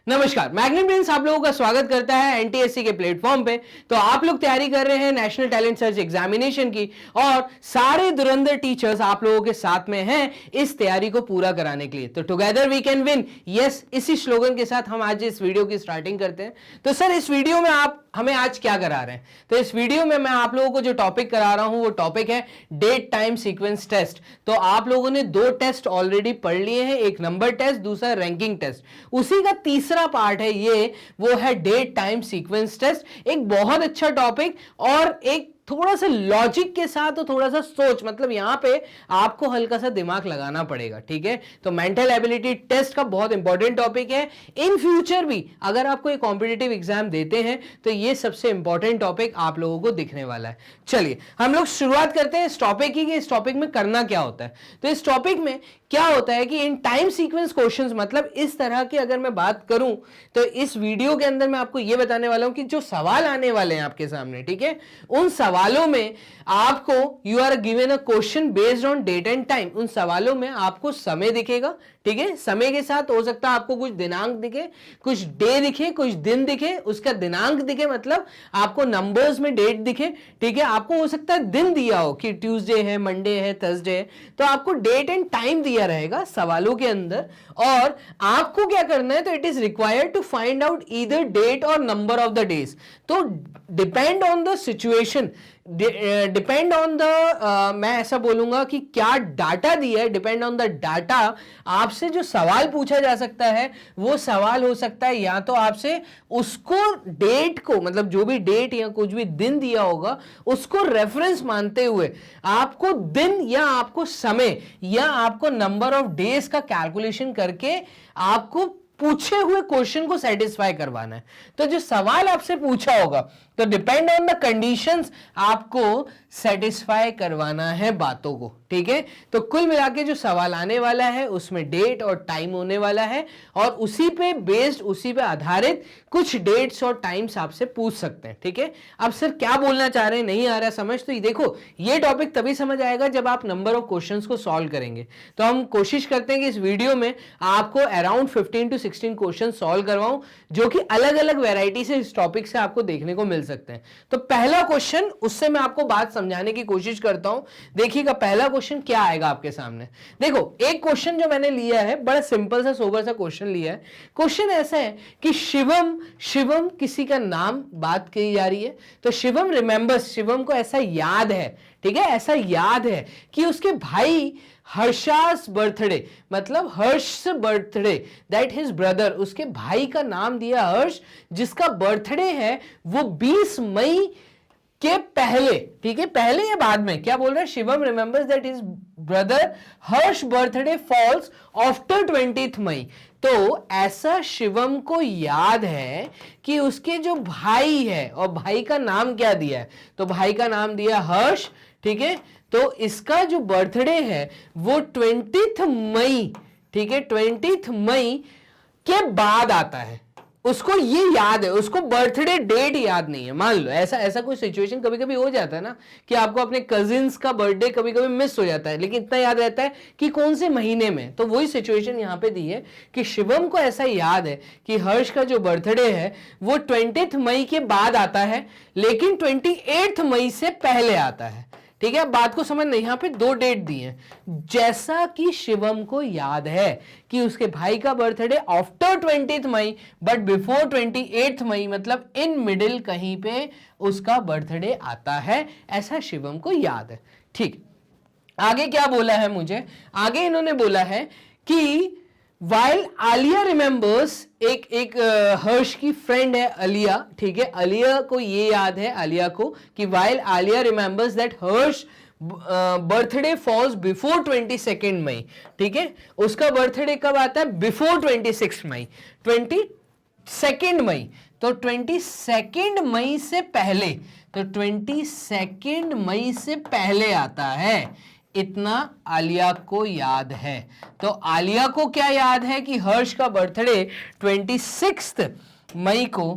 नमस्कार, magnet brains आप लोगों का स्वागत करता है एनटीएससी के प्लेटफॉर्म पे। तो आप लोग तैयारी कर रहे हैं नेशनल टैलेंट सर्च एग्जामिनेशन की और सारे धुरंधर टीचर्स आप लोगों के साथ में हैं इस तैयारी को पूरा कराने के लिए। तो together we can win, yes, इसी स्लोगन के साथ हम आज इस वीडियो की स्टार्टिंग करते हैं। तो सर, इस वीडियो में आप हमें आज क्या करा रहे हैं? तो इस वीडियो में मैं आप लोगों को जो टॉपिक करा रहा हूं वो टॉपिक है डेट टाइम सीक्वेंस टेस्ट। तो आप लोगों ने दो टेस्ट ऑलरेडी पढ़ लिए हैं, एक नंबर टेस्ट, दूसरा रैंकिंग टेस्ट। उसी का तीसरा पार्ट है ये, वो है डेट टाइम सीक्वेंस टेस्ट। एक बहुत अच्छा टॉपिक और एक थोड़ा सा लॉजिक के साथ और थोड़ा सा सोच, मतलब यहां पे आपको हल्का सा दिमाग लगाना पड़ेगा, ठीक है। तो मेंटल एबिलिटी टेस्ट का बहुत इंपॉर्टेंट टॉपिक है। इन फ्यूचर भी अगर आप कोई कॉम्पिटिटिव एग्जाम देते हैं तो ये सबसे इंपॉर्टेंट टॉपिक आप लोगों को दिखने वाला है। चलिए हम लोग शुरुआत करते हैं इस टॉपिक की कि इस टॉपिक में करना क्या होता है। तो इस टॉपिक में क्या होता है कि इन टाइम सीक्वेंस क्वेश्चंस, मतलब इस तरह की अगर मैं बात करूं तो इस वीडियो के अंदर मैं आपको यह बताने वाला हूं कि जो सवाल आने वाले हैं आपके सामने, ठीक है, उन सवालों में आपको you are given a question based on date and time. उन सवालों में आपको समय दिखेगा, ठीक है। समय के साथ हो सकता है आपको कुछ दिनांक दिखे, कुछ डे दिखे, कुछ दिन दिखे, उसका दिनांक दिखे, मतलब आपको नंबर्स में डेट दिखे, ठीक है। आपको हो सकता है दिन दिया हो कि ट्यूसडे है, मंडे है, थर्सडे है, तो आपको डेट एंड टाइम दिया रहेगा सवालों के अंदर और आपको क्या करना है, तो it is required to find out either date और नंबर ऑफ द डेज। तो depend on the situation, depend on the, मैं ऐसा बोलूंगा कि क्या डाटा दिया है, डिपेंड ऑन द डाटा आपसे जो सवाल पूछा जा सकता है वो सवाल हो सकता है या तो आपसे उसको डेट को, मतलब जो भी डेट या कुछ भी दिन दिया होगा उसको रेफरेंस मानते हुए आपको दिन या आपको समय या आपको नंबर ऑफ डेज का कैलकुलेशन करके आपको पूछे हुए क्वेश्चन को सेटिस्फाई करवाना है। तो जो सवाल आपसे पूछा होगा तो डिपेंड ऑन द कंडीशंस आपको सेटिस्फाई करवाना है बातों को, ठीक है। तो कुल मिला के जो सवाल आने वाला है उसमें डेट और टाइम होने वाला है और उसी पे बेस्ड, उसी पे आधारित कुछ डेट्स और टाइम्स आपसे पूछ सकते हैं, ठीक है। अब सर क्या बोलना चाह रहे हैं, नहीं आ रहा समझ, तो ये देखो, ये टॉपिक तभी समझ आएगा जब आप नंबर ऑफ क्वेश्चंस को सॉल्व करेंगे। तो हम कोशिश करते हैं कि इस वीडियो में आपको अराउंड 15 to 16 क्वेश्चन सॉल्व करवाऊं जो कि अलग अलग वैरायटी से इस टॉपिक से आपको देखने को मिल सकते हैं। तो पहला क्वेश्चन, उससे मैं आपको बात समझाने की कोशिश करता हूं। देखिएगा पहला क्वेश्चन क्या आएगा आपके सामने। देखो, एक क्वेश्चन जो मैंने लिया है बड़ा सिंपल सा सोबर सा क्वेश्चन लिया है। क्वेश्चन ऐसा है कि शिवम किसी का नाम बात की जा रही है। तो शिवम रिमेंबर्स, शिवम को ऐसा याद है, ठीक है, ऐसा याद है कि उसके भाई हर्षास बर्थडे, मतलब हर्ष बर्थडे, दैट हिज ब्रदर, उसके भाई का नाम दिया हर्ष, जिसका बर्थडे है वो 20 मई के पहले, ठीक है, पहले या बाद में, क्या बोल रहे हैं, Shivam remembers that his brother Harsh birthday falls after 20th May. तो ऐसा शिवम को याद है कि उसके जो भाई है, और भाई का नाम क्या दिया है, तो भाई का नाम दिया हर्ष, ठीक है। तो इसका जो बर्थडे है वो 20th मई, ठीक है, 20th मई के बाद आता है। उसको ये याद है, उसको बर्थडे डेट याद नहीं है। मान लो ऐसा कोई सिचुएशन कभी कभी हो जाता है ना कि आपको अपने कजिन्स का बर्थडे कभी कभी मिस हो जाता है, लेकिन इतना याद रहता है कि कौन से महीने में। तो वही सिचुएशन यहां पे दी है कि शिवम को ऐसा याद है कि हर्ष का जो बर्थडे है वो 20th मई के बाद आता है, लेकिन 28th मई से पहले आता है, ठीक है। अब बात को समझना, यहां पे दो डेट दी हैं। जैसा कि शिवम को याद है कि उसके भाई का birthday after 20th May but before 28th May, मतलब इन मिडिल कहीं पे उसका बर्थडे आता है, ऐसा शिवम को याद है, ठीक। आगे क्या बोला है मुझे, आगे इन्होंने बोला है कि वाइल आलिया रिमेंबर्स, एक हर्ष की फ्रेंड है अलिया, ठीक है, अलिया को ये याद है, अलिया को, कि while Alia remembers that Harsh birthday falls before 22nd May, ठीक है, उसका बर्थडे कब आता है, बिफोर 26 मई, 22nd मई, तो 22nd मई से पहले, तो 22nd मई से पहले आता है, इतना आलिया को याद है। तो आलिया को क्या याद है कि हर्ष का बर्थडे 26 मई को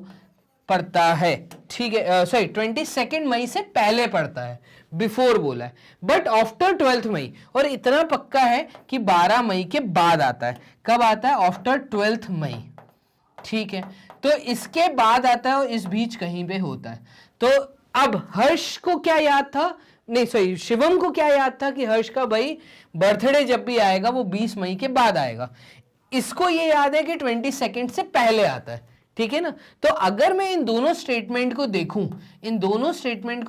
पड़ता है, ठीक है, सॉरी 22nd मई से पहले पड़ता है, बिफोर बोला है, बट आफ्टर 12th मई, और इतना पक्का है कि 12 मई के बाद आता है। कब आता है, आफ्टर 12th मई, ठीक है, तो इसके बाद आता है और इस बीच कहीं पे होता है। तो अब हर्ष को क्या याद था, नहीं सॉरी, शिवम को क्या याद था कि हर्ष का भाई बर्थडे जब भी आएगा वो 20 मई के बाद आएगा। इसको ये याद है कि 22 से पहले आता है, ठीक है ना। तो अगर मैं इन दोनों स्टेटमेंट को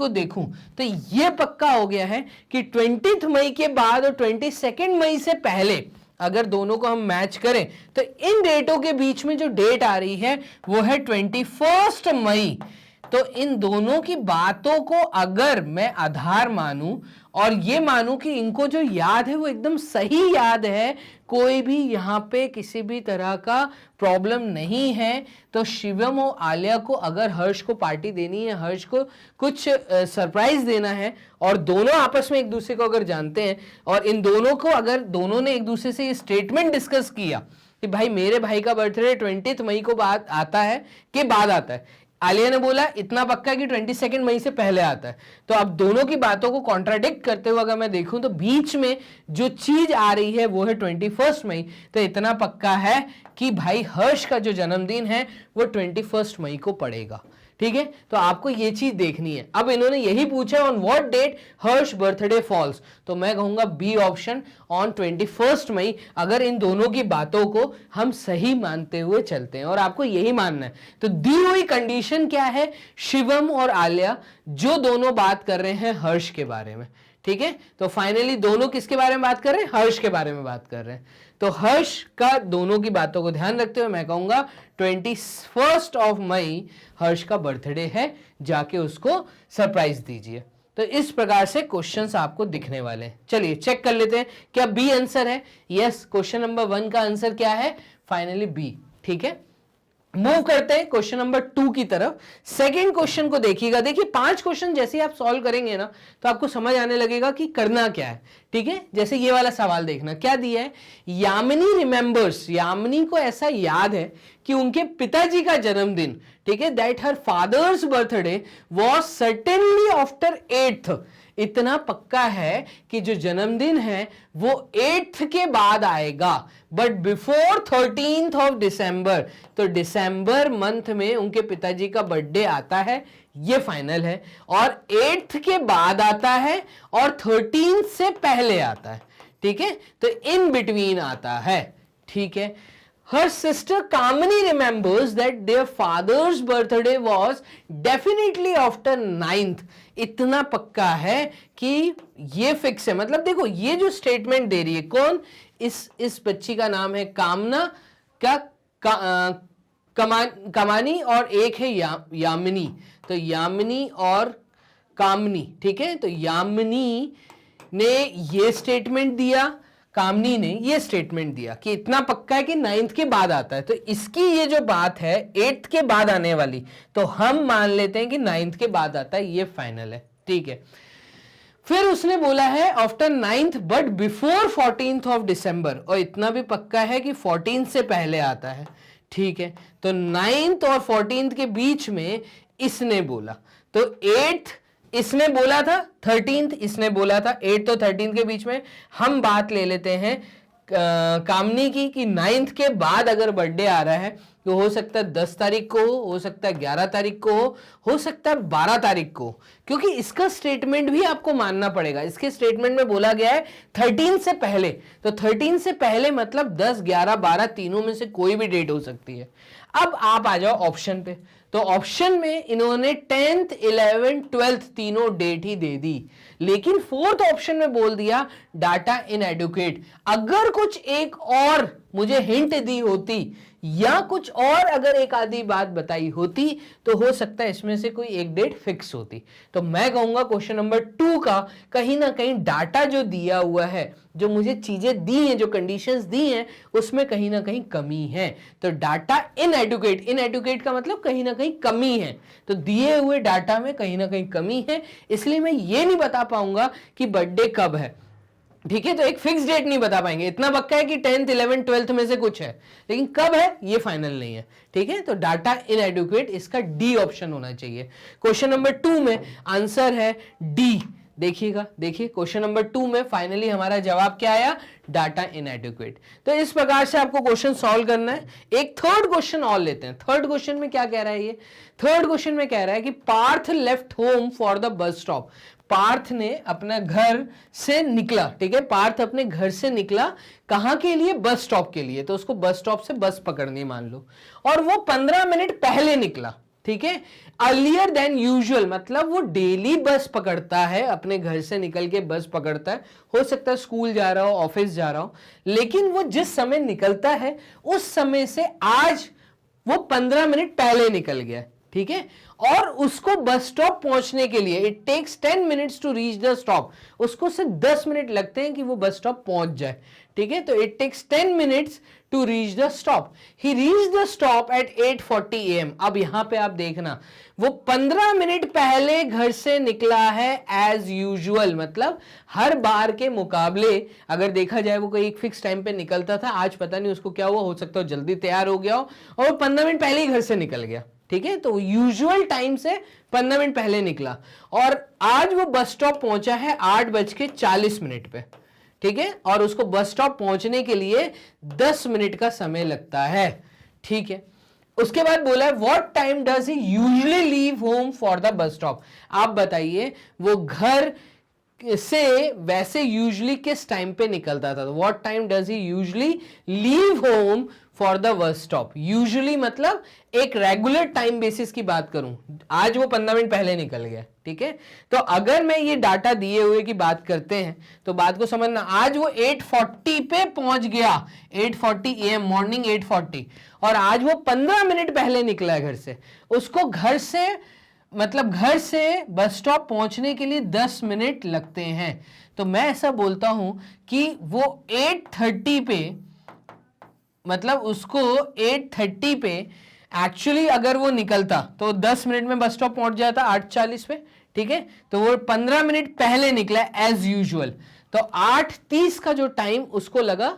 देखूं तो ये पक्का हो गया है कि 20 मई के बाद और 22 मई से पहले अगर दोनों को हम मैच करें तो इन डेटों के बीच में जो डेट आ रही है वो है 21 मई। तो इन दोनों की बातों को अगर मैं आधार मानूं और ये मानूं कि इनको जो याद है वो एकदम सही याद है, कोई भी यहां पे किसी भी तरह का प्रॉब्लम नहीं है, तो शिवम और आलिया को अगर हर्ष को पार्टी देनी है, हर्ष को कुछ सरप्राइज देना है और दोनों आपस में एक दूसरे को अगर जानते हैं और इन दोनों को अगर दोनों ने एक दूसरे से ये स्टेटमेंट डिस्कस किया कि भाई मेरे भाई का बर्थडे 20 मई को बाद आता है कि बाद आता है, आलिया ने बोला इतना पक्का कि 22 मई से पहले आता है। तो अब दोनों की बातों को कॉन्ट्राडिक्ट करते हुए अगर मैं देखूं तो बीच में जो चीज आ रही है वो है 21 मई। तो इतना पक्का है कि भाई हर्ष का जो जन्मदिन है वो 21 मई को पड़ेगा, ठीक है। तो आपको ये चीज देखनी है। अब इन्होंने यही पूछा on what date Harsh birthday falls, तो मैं कहूंगा बी ऑप्शन ऑन 21 मई, अगर इन दोनों की बातों को हम सही मानते हुए चलते हैं और आपको यही मानना है। तो दी हुई कंडीशन क्या है, शिवम और आलिया जो दोनों बात कर रहे हैं हर्ष के बारे में, ठीक है। तो फाइनली दोनों किसके बारे में बात कर रहे हैं, हर्ष के बारे में बात कर रहे हैं। तो हर्ष का दोनों की बातों को ध्यान रखते हुए मैं कहूंगा 21 मई हर्ष का बर्थडे है, जाके उसको सरप्राइज दीजिए। तो इस प्रकार से क्वेश्चंस आपको दिखने वाले हैं। चलिए चेक कर लेते हैं, क्या बी आंसर है? यस, क्वेश्चन नंबर 1 का आंसर क्या है? फाइनली बी, ठीक है। मूव करते हैं क्वेश्चन नंबर 2 की तरफ। सेकंड क्वेश्चन को देखिएगा। देखिए 5 क्वेश्चन जैसे आप सॉल्व करेंगे ना तो आपको समझ आने लगेगा कि करना क्या है, ठीक है। जैसे ये वाला सवाल देखना, क्या दिया है, यामिनी रिमेंबर्स, यामिनी को ऐसा याद है कि उनके पिताजी का जन्मदिन, ठीक है, that her father's birthday was certainly after 8th। इतना पक्का है कि जो जन्मदिन है वो 8th के बाद आएगा, but before 13th of December. तो दिसंबर मंथ में उनके पिताजी का बर्थडे आता है, ये फाइनल है, और 8th के बाद आता है और 13th से पहले आता है, ठीक है। तो इन बिटवीन आता है, ठीक है। Her sister Kamini remembers that their father's birthday was definitely after 9th। इतना पक्का है कि ये फिक्स है। मतलब देखो ये जो स्टेटमेंट दे रही है कौन, इस बच्ची का नाम है कामना कमानी और एक है यामिनी। तो यामिनी और कामनी, ठीक है। तो यामिनी ने ये स्टेटमेंट दिया, कामनी ने ये स्टेटमेंट दिया कि इतना पक्का है कि 9th के बाद आता है। तो इसकी ये जो बात है 8th के बाद आने वाली, तो हम मान लेते हैं कि 9th के बाद आता है, ये फाइनल है, ठीक है। फिर उसने बोला है after 9th but before 14th of December, और इतना भी पक्का है कि 14th से पहले आता है, ठीक है। तो 9th और 14th के बीच में इसने बोला, तो 8th इसने बोला था, 13th इसने बोला था, 8th और 13th के बीच में हम बात ले लेते हैं कामनी की कि 9th के बाद अगर बर्थडे आ रहा है तो हो सकता है 10 तारीख को हो सकता है 11 तारीख को हो सकता है 12 तारीख को, क्योंकि इसका स्टेटमेंट भी आपको मानना पड़ेगा। इसके स्टेटमेंट में बोला गया है 13 से पहले, तो 13 से पहले मतलब 10, 11, 12 तीनों में से कोई भी डेट हो सकती है। अब आप आ जाओ ऑप्शन पे, तो ऑप्शन में इन्होंने 10th, 11th, 12th तीनों डेट ही दे दी, लेकिन 4th ऑप्शन में बोल दिया डाटा इनएडुकेट। अगर कुछ एक और मुझे हिंट दी होती या कुछ और अगर एक आधी बात बताई होती तो हो सकता है इसमें से कोई एक डेट फिक्स होती। तो मैं कहूंगा क्वेश्चन नंबर 2 का कहीं ना कहीं डाटा जो दिया हुआ है, जो मुझे चीजें दी हैं, जो कंडीशंस दी हैं, उसमें कहीं ना कहीं कमी है। तो डाटा इनएडुकेट, इनएडुकेट का मतलब कहीं ना कहीं कमी है, तो दिए हुए डाटा में कहीं ना कहीं कमी है, इसलिए मैं ये नहीं बता पाऊंगा कि बर्थडे कब है, ठीक है। तो एक फिक्स डेट नहीं बता पाएंगे, इतना पक्का है कि 10th, 11th, 12th में से कुछ है, लेकिन कब है ये फाइनल नहीं है, ठीक है। तो डाटा इनएडुकेट इसका डी ऑप्शन होना चाहिए। क्वेश्चन नंबर 2 में आंसर है डी, देखिएगा, देखिए क्वेश्चन नंबर 2 में फाइनली हमारा जवाब क्या आया, डाटा इनएडिक्वेट। तो इस प्रकार से आपको क्वेश्चन सॉल्व करना है। एक थर्ड क्वेश्चन और लेते हैं। थर्ड क्वेश्चन में क्या कह रहा है, ये थर्ड क्वेश्चन में कह रहा है कि Parth left home for the bus stop. Parth ने अपना घर से निकला, ठीक है, पार्थ अपने घर से निकला कहां के लिए, बस स्टॉप के लिए। तो उसको बस स्टॉप से बस पकड़नी मान लो, और वो 15 मिनट पहले निकला, ठीक है। अर्लियर देन यूजुअल मतलब वो डेली बस पकड़ता है, अपने घर से निकल के बस पकड़ता है, हो सकता है स्कूल जा रहा हो, ऑफिस जा रहा हो, लेकिन वो जिस समय निकलता है उस समय से आज वो 15 मिनट पहले निकल गया, ठीक है। और उसको बस स्टॉप पहुंचने के लिए it takes 10 minutes to reach the stop, उसको सिर्फ 10 मिनट लगते हैं कि वो बस स्टॉप पहुंच जाए, ठीक है। तो it takes 10 minutes to reach the stop. He reach the stop at 8:40 AM। अब यहां पे आप देखना, वो 15 मिनट पहले घर से निकला है एज यूजुअल, मतलब हर बार के मुकाबले अगर देखा जाए वो कोई एक फिक्स टाइम पे निकलता था, आज पता नहीं उसको क्या हुआ, हो सकता है जल्दी तैयार हो गया हो और वो 15 मिनट पहले ही घर से निकल गया, ठीक है। तो यूजुअल टाइम से 15 मिनट पहले निकला और आज वो बस स्टॉप पहुंचा है 8:40 पे, ठीक है। और उसको बस स्टॉप पहुंचने के लिए 10 मिनट का समय लगता है, ठीक है। उसके बाद बोला है what time does he usually leave home for the bus stop. आप बताइए वो घर से वैसे यूजुअली किस टाइम पे निकलता था। What time does he usually leave home for the bus stop. Usually मतलब एक रेगुलर टाइम बेसिस की बात करूं, आज वो 15 मिनट पहले निकल गया, ठीक है। तो अगर मैं ये डाटा दिए हुए की बात करते हैं तो बात को समझना, आज वो 8:40 पे पहुंच गया, 8:40 AM, मॉर्निंग 8:40, और आज वो 15 मिनट पहले निकला घर से। उसको घर से मतलब घर से बस स्टॉप पहुंचने के लिए 10 मिनट लगते हैं। तो मैं ऐसा बोलता हूं कि वो 8:30 पे, मतलब उसको 8:30 पे एक्चुअली अगर वो निकलता तो 10 मिनट में बस स्टॉप पहुंच जाता 8:40 पे, ठीक है। तो वो 15 मिनट पहले निकला एज यूजुअल, तो 8:30 का जो टाइम उसको लगा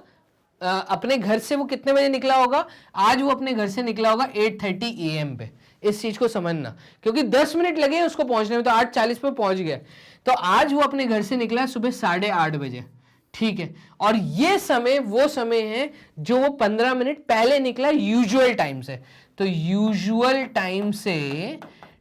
अपने घर से, वो कितने बजे निकला होगा, आज वो अपने घर से निकला होगा 8:30 AM पे। इस चीज को समझना, क्योंकि 10 मिनट लगे उसको पहुंचने में, तो 8:40 पे पहुंच गया। तो आज वो अपने घर से निकला सुबह 8:30 बजे, ठीक है। और ये समय वो समय है जो वो 15 मिनट पहले निकला यूजुअल टाइम से। तो यूजुअल टाइम से,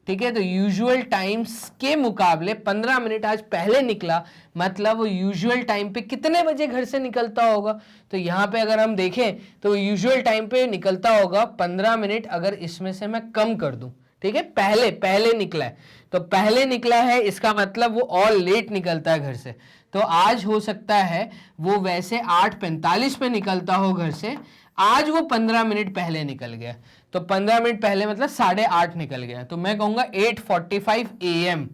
ठीक है, तो यूजुअल टाइम्स के मुकाबले 15 मिनट आज पहले निकला, मतलब वो यूजुअल टाइम पे कितने बजे घर से निकलता होगा। तो यहां पे अगर हम देखें तो यूजुअल टाइम पे निकलता होगा 15 मिनट, अगर इसमें से मैं कम कर दूं, ठीक है, पहले पहले निकला है, तो पहले निकला है इसका मतलब वो और लेट निकलता है घर से। तो आज हो सकता है वो वैसे 8:45 पे निकलता हो घर से, आज वो 15 मिनट पहले निकल गया, तो 15 मिनट पहले मतलब 8:30 निकल गया। तो मैं कहूंगा 8:45 AM,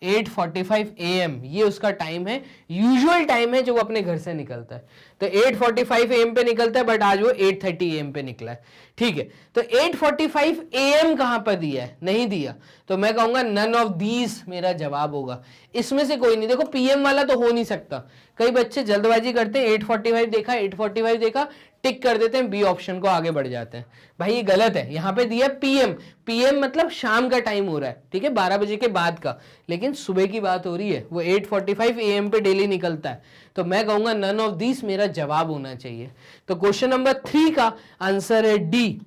8:45 AM ये उसका टाइम है, यूजुअल टाइम है जो वो अपने घर से निकलता है। तो 8:45 AM पे निकलता है, बट आज वो 8:30 AM पे निकला है, ठीक है। तो 8:45 AM कहां पर दिया है, नहीं दिया, तो मैं कहूंगा नन ऑफ दीज मेरा जवाब होगा, इसमें से कोई नहीं। देखो PM वाला तो हो नहीं सकता, कई बच्चे जल्दबाजी करते हैं, 8:45 देखा, 8:45 देखा, टिक कर देते हैं, बी ऑप्शन को आगे बढ़ जाते हैं। भाई ये गलत है, यहां पे दिया PM, PM मतलब शाम का टाइम हो रहा है, ठीक है, 12 बजे के बाद का, लेकिन सुबह की बात हो रही है, वो 8:45 AM पे डेली निकलता है। तो मैं कहूंगा नन ऑफ दिस मेरा जवाब होना चाहिए। तो क्वेश्चन नंबर 3 का आंसर है डी।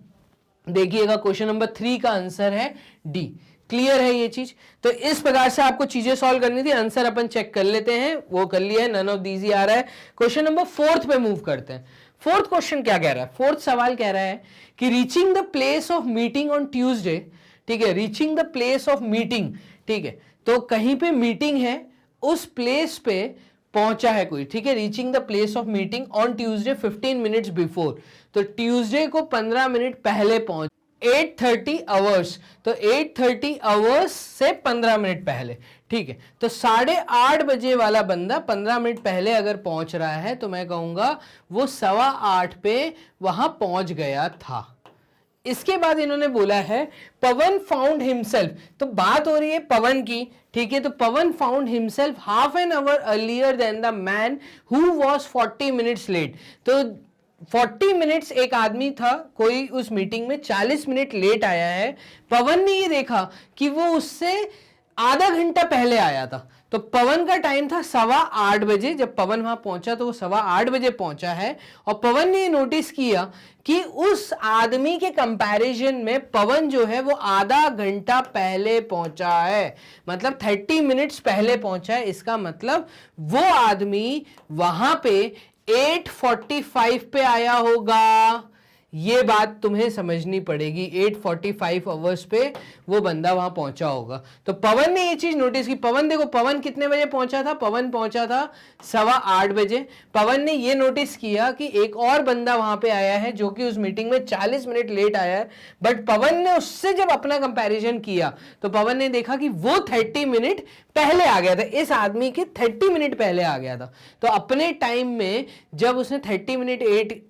देखिएगा क्वेश्चन नंबर 3 का आंसर है डी। क्लियर है ये चीज। तो इस प्रकार से आपको चीजें सॉल्व करनी थी। आंसर अपन चेक कर लेते हैं, वो कर लिया है, नन ऑफ दीज ही आ रहा है। क्वेश्चन नंबर 4 पे मूव करते हैं। फोर्थ क्वेश्चन क्या कह रहा है, फोर्थ सवाल कह रहा है कि reaching the place of meeting on Tuesday, ठीक है, reaching the place of meeting, ठीक है, तो कहीं पे मीटिंग है, उस प्लेस पे पहुंचा है कोई, ठीक है, reaching the place of meeting on Tuesday 15 minutes before, तो ट्यूसडे को 15 मिनट पहले पहुंच, 8:30 आवर्स, तो 8:30 आवर्स से 15 मिनट पहले, ठीक है। तो 8:30 बजे वाला बंदा 15 मिनट पहले अगर पहुंच रहा है तो मैं कहूंगा वो 8:15 पे वहां पहुंच गया था। इसके बाद इन्होंने बोला है पवन फाउंड हिमसेल्फ, तो बात हो रही है पवन की, ठीक है, तो Pawan found himself half an hour earlier than the man who was 40 minutes late. तो 40 मिनट्स एक आदमी था, कोई उस मीटिंग में 40 मिनट लेट आया है, पवन ने ये देखा कि वो उससे आधा घंटा पहले आया था। तो पवन का टाइम था 8:15 बजे। जब पवन वहां पहुंचा तो वो 8:15 बजे पहुंचा है, और पवन ने नोटिस किया कि उस आदमी के कंपैरिजन में पवन जो है वो आधा घंटा पहले पहुंचा है, मतलब 30 मिनट्स पहले पहुंचा है। इसका मतलब वो आदमी वहां पे 8:45 पे आया होगा। ये बात तुम्हें समझनी पड़ेगी। 8:45 आवर्स पे वो बंदा वहां पहुंचा होगा। तो पवन ने ये चीज नोटिस की। पवन देखो, पवन कितने बजे पहुंचा था? पवन पहुंचा था 8:15 बजे। पवन ने ये नोटिस किया कि एक और बंदा वहां पे आया है जो कि उस मीटिंग में 40 मिनट लेट आया है, बट पवन ने उससे जब अपना कंपैरिजन किया तो पवन ने देखा कि वो 30 मिनट पहले आ गया था, इस आदमी के 30 मिनट पहले आ गया था। तो अपने टाइम में जब उसने 30 मिनट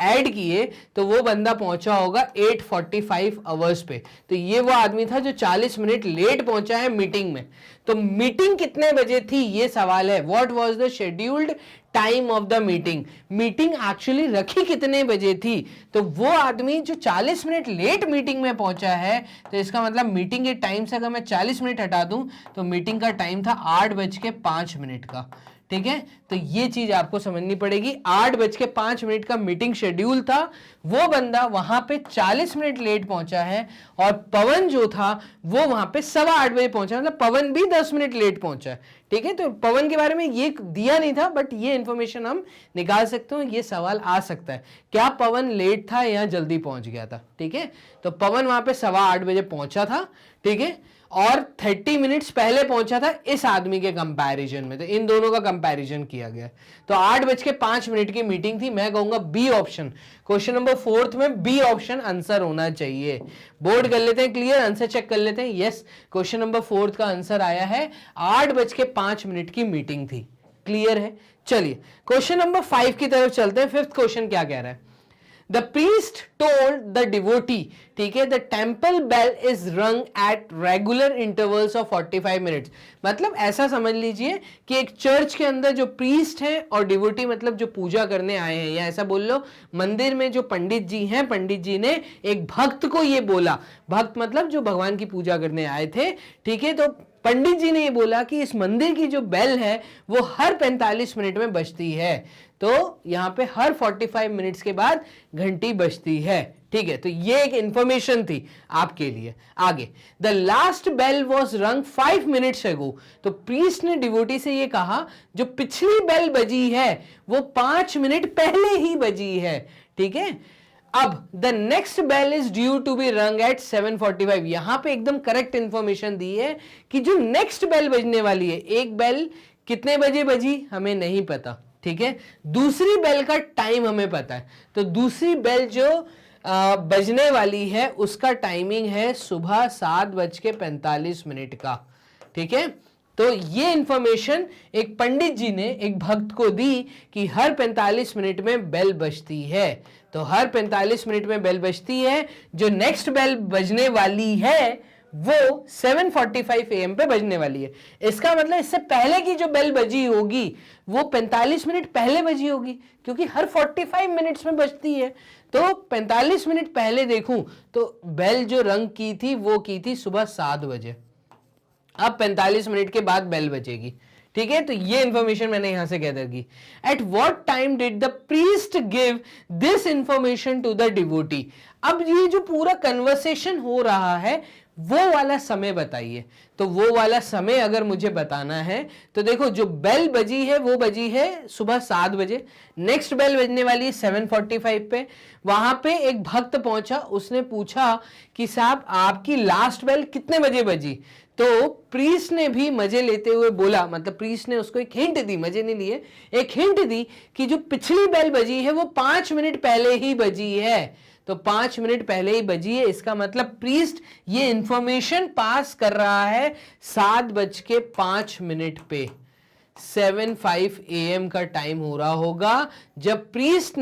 ऐड किए तो वो बंदा पहुंचा होगा 8:45 आवर्स पे। तो ये वो आदमी था जो 40 मिनट लेट पहुंचा है मीटिंग में। तो मीटिंग कितने बजे थी ये सवाल है। What was the scheduled time of the meeting? Meeting actually रखी कितने बजे थी? तो वो आदमी जो 40 मिनट लेट मीटिंग में पहुंचा है, तो इसका मतलब मीटिंग के टाइम से अगर मैं 40 मिनट हटा दूं तो मीटिंग का टाइम था 8:05 का। ठीक है, तो ये चीज आपको समझनी पड़ेगी। 8:05 का मीटिंग शेड्यूल था, वो बंदा वहां पे 40 मिनट लेट पहुंचा है, और पवन जो था वो वहां पे 8:15 बजे पहुंचा, मतलब पवन भी 10 मिनट लेट पहुंचा है। ठीक है, तो पवन के बारे में ये दिया नहीं था, बट ये इंफॉर्मेशन हम निकाल सकते हो। ये सवाल आ सकता है, क्या पवन लेट था या जल्दी पहुंच गया था? ठीक है, तो पवन वहां पे 8:15 बजे पहुंचा था। ठीक है, और 30 मिनट्स पहले पहुंचा था इस आदमी के कंपैरिजन में। तो इन दोनों का कंपैरिजन किया गया। तो 8:05 की मीटिंग थी। मैं कहूंगा बी ऑप्शन, क्वेश्चन नंबर 4 में बी ऑप्शन आंसर होना चाहिए। बोर्ड कर लेते हैं क्लियर, आंसर चेक कर लेते हैं। यस, क्वेश्चन नंबर 4 का आंसर आया है, 8:05 की मीटिंग थी। क्लियर है? चलिए क्वेश्चन नंबर 5 की तरफ चलते हैं। 5th क्वेश्चन क्या कह रहा है? The priest told the devotee, ठीक है, the temple bell is rung at regular intervals of 45 minutes। मतलब ऐसा समझ लीजिए कि एक चर्च के अंदर जो प्रीस्ट हैं और डिवोटी मतलब जो पूजा करने आए हैं, या ऐसा बोल लो मंदिर में जो पंडित जी हैं, पंडित जी ने एक भक्त को ये बोला, भक्त मतलब जो भगवान की पूजा करने आए थे। ठीक है, तो पंडित जी ने ये बोला कि इस मंदिर की जो बेल है वो हर 45 मिनट में बजती है। तो यहां पे हर 45 मिनट्स के बाद घंटी बजती है। ठीक है, तो ये एक इंफॉर्मेशन थी आपके लिए। आगे, द लास्ट बेल वॉज रंग 5 मिनट्स अगो। तो प्रीस्ट ने डिवोटी से ये कहा जो पिछली बेल बजी है वो 5 मिनट पहले ही बजी है। ठीक है, अब the next bell is due to be rung at 7:45। यहां पे एकदम करेक्ट इंफॉर्मेशन दी है कि जो नेक्स्ट बेल बजने वाली है, एक बेल कितने बजे बजी हमें नहीं पता। ठीक है, दूसरी बेल का टाइम हमें पता है। तो दूसरी बेल जो बजने वाली है उसका टाइमिंग है सुबह 7:45 का। ठीक है, तो ये इंफॉर्मेशन एक पंडित जी ने एक भक्त को दी कि हर 45 मिनट में बेल बजती है। तो हर 45 मिनट में बेल बजती है। जो नेक्स्ट बेल बजने वाली है वो 7:45 AM पे बजने वाली है। इसका मतलब इससे पहले की जो बेल बजी होगी वो 45 मिनट पहले बजी होगी, क्योंकि हर 45 मिनट्स में बजती है। तो 45 मिनट पहले देखूं तो बेल जो रंग की थी वो की थी सुबह 7 बजे। अब 45 मिनट के बाद बेल बजेगी। ठीक है, तो ये इंफॉर्मेशन मैंने यहां से गैदर की। At what time did the priest give this information to the devotee? अब ये जो पूरा कन्वर्सेशन हो रहा है वो वाला समय बताइए। तो वो वाला समय अगर मुझे बताना है तो देखो, जो बेल बजी है वो बजी है सुबह 7 बजे। नेक्स्ट बेल बजने वाली है 7:45 पे। वहां पे एक भक्त पहुंचा, उसने पूछा कि साहब आपकी लास्ट बेल कितने बजे बजी? तो प्रीस्ट ने भी मजे लेते हुए बोला, मतलब प्रीस्ट ने उसको एक हिंट दी, मजे नहीं लिए, एक हिंट दी कि जो पिछली बेल बजी है वो 5 मिनट पहले ही बजी है। तो 5 मिनट पहले ही बजी है। इसका मतलब प्रीस्ट ये इंफॉर्मेशन पास कर रहा है 7:05 पे। 7:05 AM का टाइम हो रहा होगा जब प्रीस्ट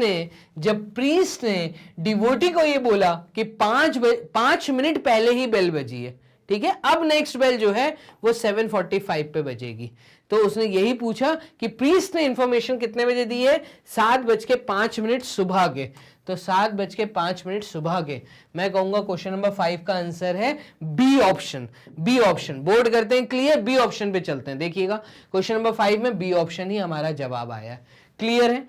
ने डिवोटी को ये बोला कि 5 मिनट पहले ही बेल बजी है। ठीक है। अब नेक्स्ट बेल जो है वो 7:45 पे बजेगी। तो उसने यही पूछा कि प्रीस्ट ने इंफॉर्मेशन कितने बजे दी है, 7:05 सुबह के। तो 7:05 सुबह के, मैं कहूंगा क्वेश्चन नंबर 5 का आंसर है B option. B option board करते हैं, क्लियर, बी ऑप्शन पे चलते हैं। देखिएगा क्वेश्चन नंबर 5 में बी ऑप्शन ही हमारा जवाब आया। क्लियर है।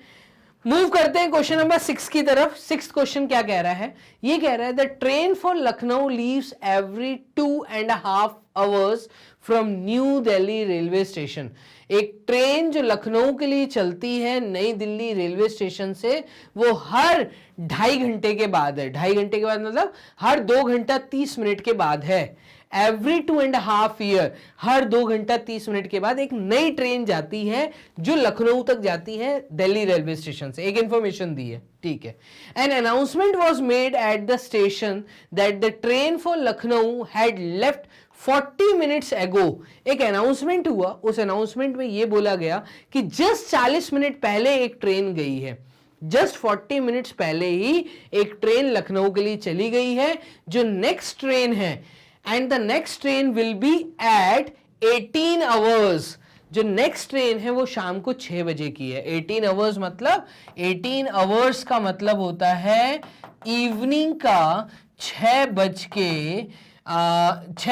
मूव करते हैं क्वेश्चन नंबर 6 की तरफ। 6th क्वेश्चन क्या कह रहा है, ये कह रहा है the train for Lucknow leaves every 2.5 hours from new Delhi railway station. एक ट्रेन जो लखनऊ के लिए चलती है नई दिल्ली रेलवे स्टेशन से, वो हर 2.5 घंटे के बाद है। 2.5 घंटे के बाद मतलब हर 2 घंटा 30 मिनट के बाद है। एवरी 2.5 ईयर, हर 2 घंटा 30 मिनट के बाद एक नई ट्रेन जाती है जो लखनऊ तक जाती है दिल्ली रेलवे स्टेशन से। एक इंफॉर्मेशन दी है, ठीक है। An announcement was made at the station that the train for Lucknow had left 40 minutes एगो। एक अनाउंसमेंट हुआ, उस अनाउंसमेंट में यह बोला गया कि जस्ट 40 मिनट पहले एक ट्रेन गई है। जस्ट 40 मिनट्स पहले ही एक ट्रेन लखनऊ के लिए चली गई है। जो नेक्स्ट ट्रेन है, and the next train will be at 18 hours. जो नेक्स्ट ट्रेन है वो शाम को 6 बजे की है। 18 आवर्स मतलब 18 आवर्स का मतलब होता है इवनिंग का 6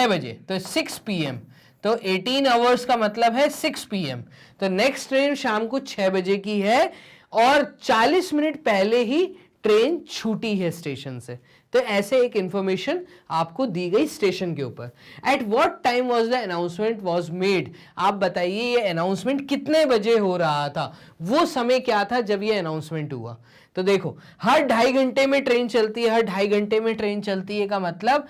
बजे, तो 6 PM। तो 18 आवर्स का मतलब है 6 PM। तो नेक्स्ट ट्रेन शाम को 6 बजे की है और 40 मिनट पहले ही ट्रेन छूटी है स्टेशन से। तो ऐसे एक इंफॉर्मेशन आपको दी गई स्टेशन के ऊपर। Eight what time was the announcement was made. आप बताइए ये अनाउंसमेंट कितने बजे हो रहा था, वो समय क्या था जब ये अनाउंसमेंट हुआ। तो देखो हर 2.5 घंटे में ट्रेन चलती है, हर 2.5 घंटे में ट्रेन चलती है का मतलब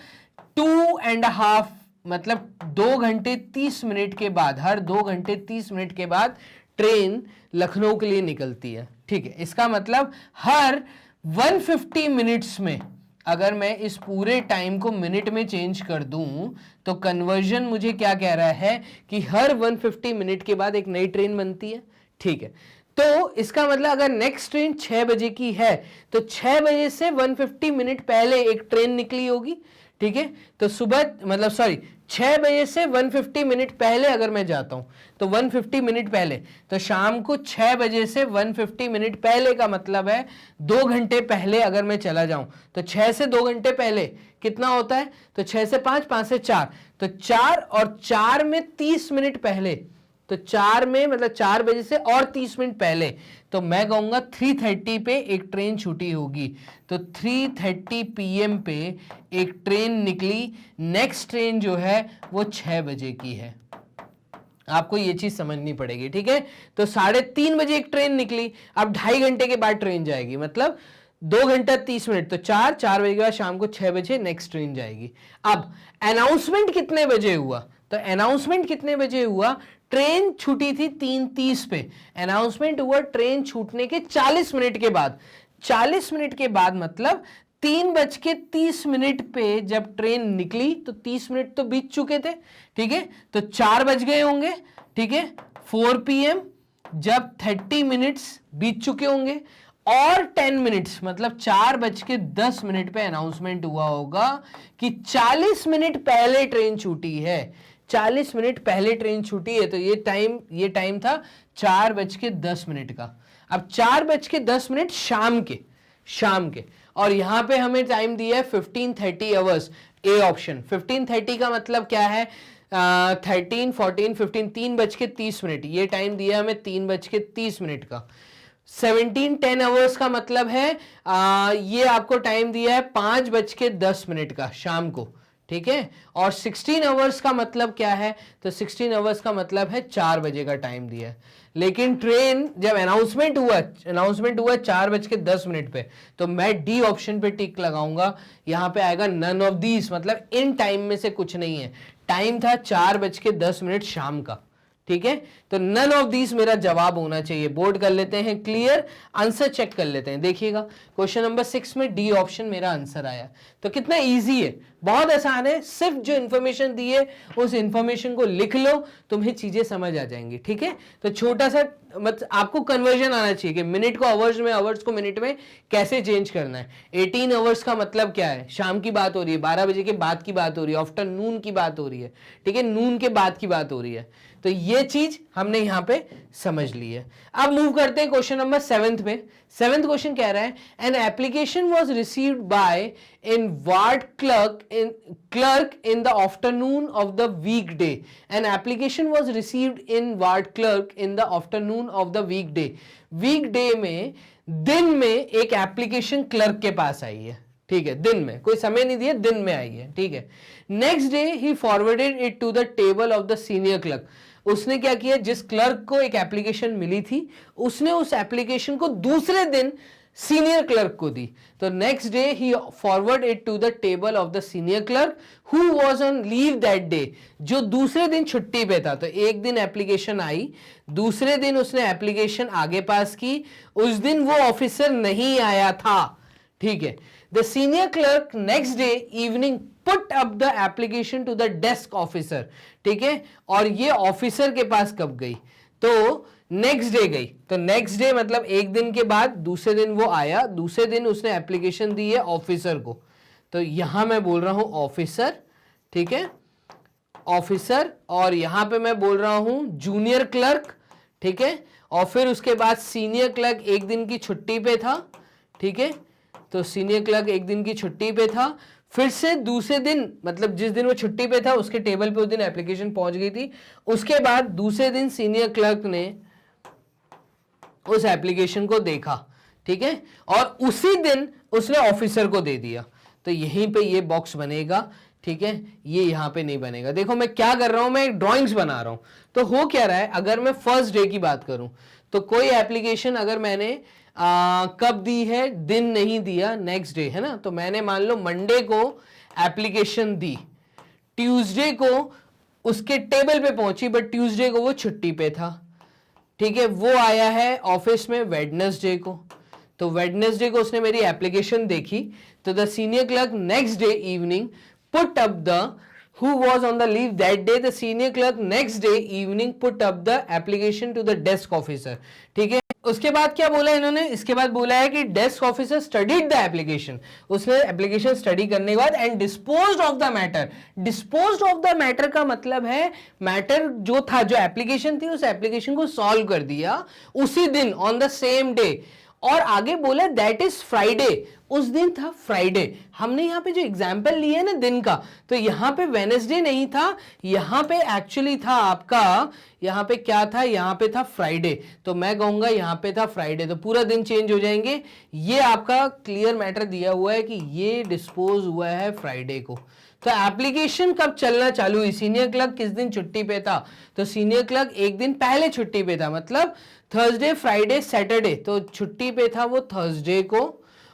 2.5 मतलब 2 घंटे 30 मिनट के बाद, हर 2 घंटे 30 मिनट के बाद ट्रेन लखनऊ के लिए निकलती है, ठीक है। इसका मतलब हर 150 मिनट्स में, अगर मैं इस पूरे टाइम को मिनट में चेंज कर दूं तो कन्वर्जन मुझे क्या कह रहा है कि हर 150 मिनट के बाद एक नई ट्रेन बनती है, ठीक है। तो इसका मतलब अगर नेक्स्ट ट्रेन 6 बजे की है तो 6 बजे से 150 मिनट पहले एक ट्रेन निकली होगी, ठीक है। तो सुबह मतलब 6 बजे से 150 मिनट पहले अगर मैं जाता हूं तो 150 मिनट पहले, तो शाम को 6 बजे से 150 मिनट पहले का मतलब है 2 घंटे पहले अगर मैं चला जाऊं तो 6 से 2 घंटे पहले कितना होता है, तो 6 से 5, 5 से 4, तो 4 और 4 में 30 मिनट पहले, तो 4 में मतलब 4 बजे से और 30 मिनट पहले, तो मैं कहूंगा 3:30 पे एक ट्रेन छूटी होगी। तो 3:30 PM पे एक ट्रेन निकली। नेक्स्ट ट्रेन जो है वो 6 बजे की है। आपको ये चीज समझनी पड़ेगी, ठीक है। तो 3:30 बजे एक ट्रेन निकली, अब 2.5 घंटे के बाद ट्रेन जाएगी, मतलब 2 घंटा 30 मिनट, तो 4 बजे के बाद शाम को 6 बजे नेक्स्ट ट्रेन जाएगी। अब अनाउंसमेंट कितने बजे हुआ, तो अनाउंसमेंट कितने बजे हुआ, ट्रेन छूटी थी 3:30 पे, अनाउंसमेंट हुआ ट्रेन छूटने के 40 मिनट के बाद। 40 मिनट के बाद मतलब 3:30 पे जब ट्रेन निकली तो 30 मिनट तो बीत चुके थे, ठीक है। तो 4 बज गए होंगे, ठीक है। 4 PM जब 30 मिनट्स बीत चुके होंगे और 10 मिनट्स मतलब 4:10 पे अनाउंसमेंट हुआ होगा कि 40 मिनट पहले ट्रेन छूटी है। 40 मिनट पहले ट्रेन छूटी है, तो ये टाइम था 4:10 का। अब 4:10 शाम के और यहां पे हमें टाइम दिया है 15:30 आवर्स, ए ऑप्शन। 15:30 का मतलब क्या है, 13, 14, 15, 3:30, ये टाइम दिया हमें 3:30 का। 17:10 आवर्स का मतलब है ये आपको टाइम दिया है 5:10 का शाम को, ठीक है। और 16 आवर्स का मतलब क्या है, तो 16 आवर्स का मतलब है 4 बजे का टाइम दिया है। लेकिन ट्रेन जब अनाउंसमेंट हुआ 4:10 पे, तो मैं डी ऑप्शन पे टिक लगाऊंगा। यहां पे आएगा नन ऑफ दीज, मतलब इन टाइम में से कुछ नहीं है। टाइम था 4:10 शाम का, ठीक है। तो नन ऑफ दीज मेरा जवाब होना चाहिए। बोर्ड कर लेते हैं, क्लियर, आंसर चेक कर लेते हैं। देखिएगा क्वेश्चन नंबर 6 में डी ऑप्शन मेरा आंसर आया। तो कितना इजी है, बहुत आसान है, सिर्फ जो इंफॉर्मेशन दी है उस इंफॉर्मेशन को लिख लो, तुम्हें चीजें समझ आ जाएंगी। ठीक है, तो छोटा सा मतलब आपको कन्वर्जन आना चाहिए कि मिनट को आवर्स में, आवर्स को मिनट में कैसे चेंज करना है। 18 आवर्स का मतलब क्या है, शाम की बात हो रही है, 12 बजे के बाद की बात हो रही है, आफ्टरनून की बात हो रही है, ठीक है, नून के बाद की बात हो रही है। तो ये चीज हमने यहां पे समझ ली है। अब मूव करते हैं क्वेश्चन नंबर 7 पे। 7th क्वेश्चन कह रहा है an application was received by inward clerk in the afternoon of the weekday. An application was received inward clerk in the afternoon of the weekday. Weekday में, दिन में एक application clerk के पास आई है। ठीक है, दिन में, कोई समय नहीं दिया, दिन में आई है। ठीक है, नेक्स्ट डे ही forwarded it to the table of the senior clerk. उसने क्या किया, जिस क्लर्क को एक एप्लीकेशन मिली थी उसने उस एप्लीकेशन को दूसरे दिन सीनियर क्लर्क को दी। तो नेक्स्ट डे ही forward it to the table of the senior clerk who was on leave that day, जो दूसरे दिन छुट्टी पे था। तो एक दिन एप्लीकेशन आई, दूसरे दिन उसने एप्लीकेशन आगे पास की, उस दिन वो ऑफिसर नहीं आया था। ठीक है, the senior clerk next day evening put up the application to the desk officer. ठीक है, और ये ऑफिसर के पास कब गई, तो नेक्स्ट डे गई। तो नेक्स्ट डे मतलब एक दिन के बाद दूसरे दिन वो आया, दूसरे दिन उसने एप्लीकेशन दी है ऑफिसर को। तो यहां मैं बोल रहा हूं ऑफिसर, ठीक है, ऑफिसर, और यहां पे मैं बोल रहा हूं जूनियर क्लर्क। ठीक है, और फिर उसके बाद सीनियर क्लर्क एक दिन की छुट्टी पे था। ठीक है, तो सीनियर क्लर्क एक दिन की छुट्टी पे था, फिर से दूसरे दिन मतलब जिस दिन वो छुट्टी पे था उसके टेबल पे उस दिन एप्लीकेशन पहुंच गई थी। उसके बाद दूसरे दिन सीनियर क्लर्क ने उस एप्लीकेशन को देखा। ठीक है, और उसी दिन उसने ऑफिसर को दे दिया। तो यहीं पे ये बॉक्स बनेगा। ठीक है, ये यहां पे नहीं बनेगा। देखो मैं क्या कर रहा हूं, मैं ड्राइंग्स बना रहा हूं। तो हो क्या रहा है, अगर मैं फर्स्ट डे की बात करूं तो कोई एप्लीकेशन अगर मैंने कब दी है, दिन नहीं दिया, नेक्स्ट डे है ना, तो मैंने मान लो मंडे को एप्लीकेशन दी, ट्यूसडे को उसके टेबल पे पहुंची, बट ट्यूसडे को वो छुट्टी पे था। ठीक है, वो आया है ऑफिस में वेडनेसडे को, तो वेडनेसडे को उसने मेरी एप्लीकेशन देखी। तो the senior clerk next day evening put up the who was on the leave that day, the senior clerk next day evening put up the application to the desk officer। ठीक है, उसके बाद क्या बोला इन्होंने, इसके बाद बोला है कि desk officer studied the application, उसने एप्लीकेशन स्टडी करने के बाद and disposed of the matter. Disposed of the matter का मतलब है मैटर जो था, जो एप्लीकेशन थी, उस एप्लीकेशन को सॉल्व कर दिया उसी दिन, ऑन द सेम डे। और आगे बोला दैट इज फ्राइडे, उस दिन था फ्राइडे। हमने यहां पे जो एग्जांपल लिया है ना दिन का, तो यहां पे वेडनेसडे नहीं था, यहां पे एक्चुअली था आपका, यहां पे क्या था, यहां पे था फ्राइडे। तो मैं कहूंगा यहां पे था फ्राइडे, तो पूरा दिन चेंज हो जाएंगे। ये आपका क्लियर मैटर दिया हुआ है कि ये डिस्पोज हुआ है फ्राइडे को। तो एप्लीकेशन कब चलना चालू हुई, सीनियर क्लर्क किस दिन छुट्टी पे था, तो सीनियर क्लर्क एक दिन पहले छुट्टी पे था, मतलब थर्सडे, फ्राइडे, सैटरडे, तो छुट्टी पे था वो थर्सडे को,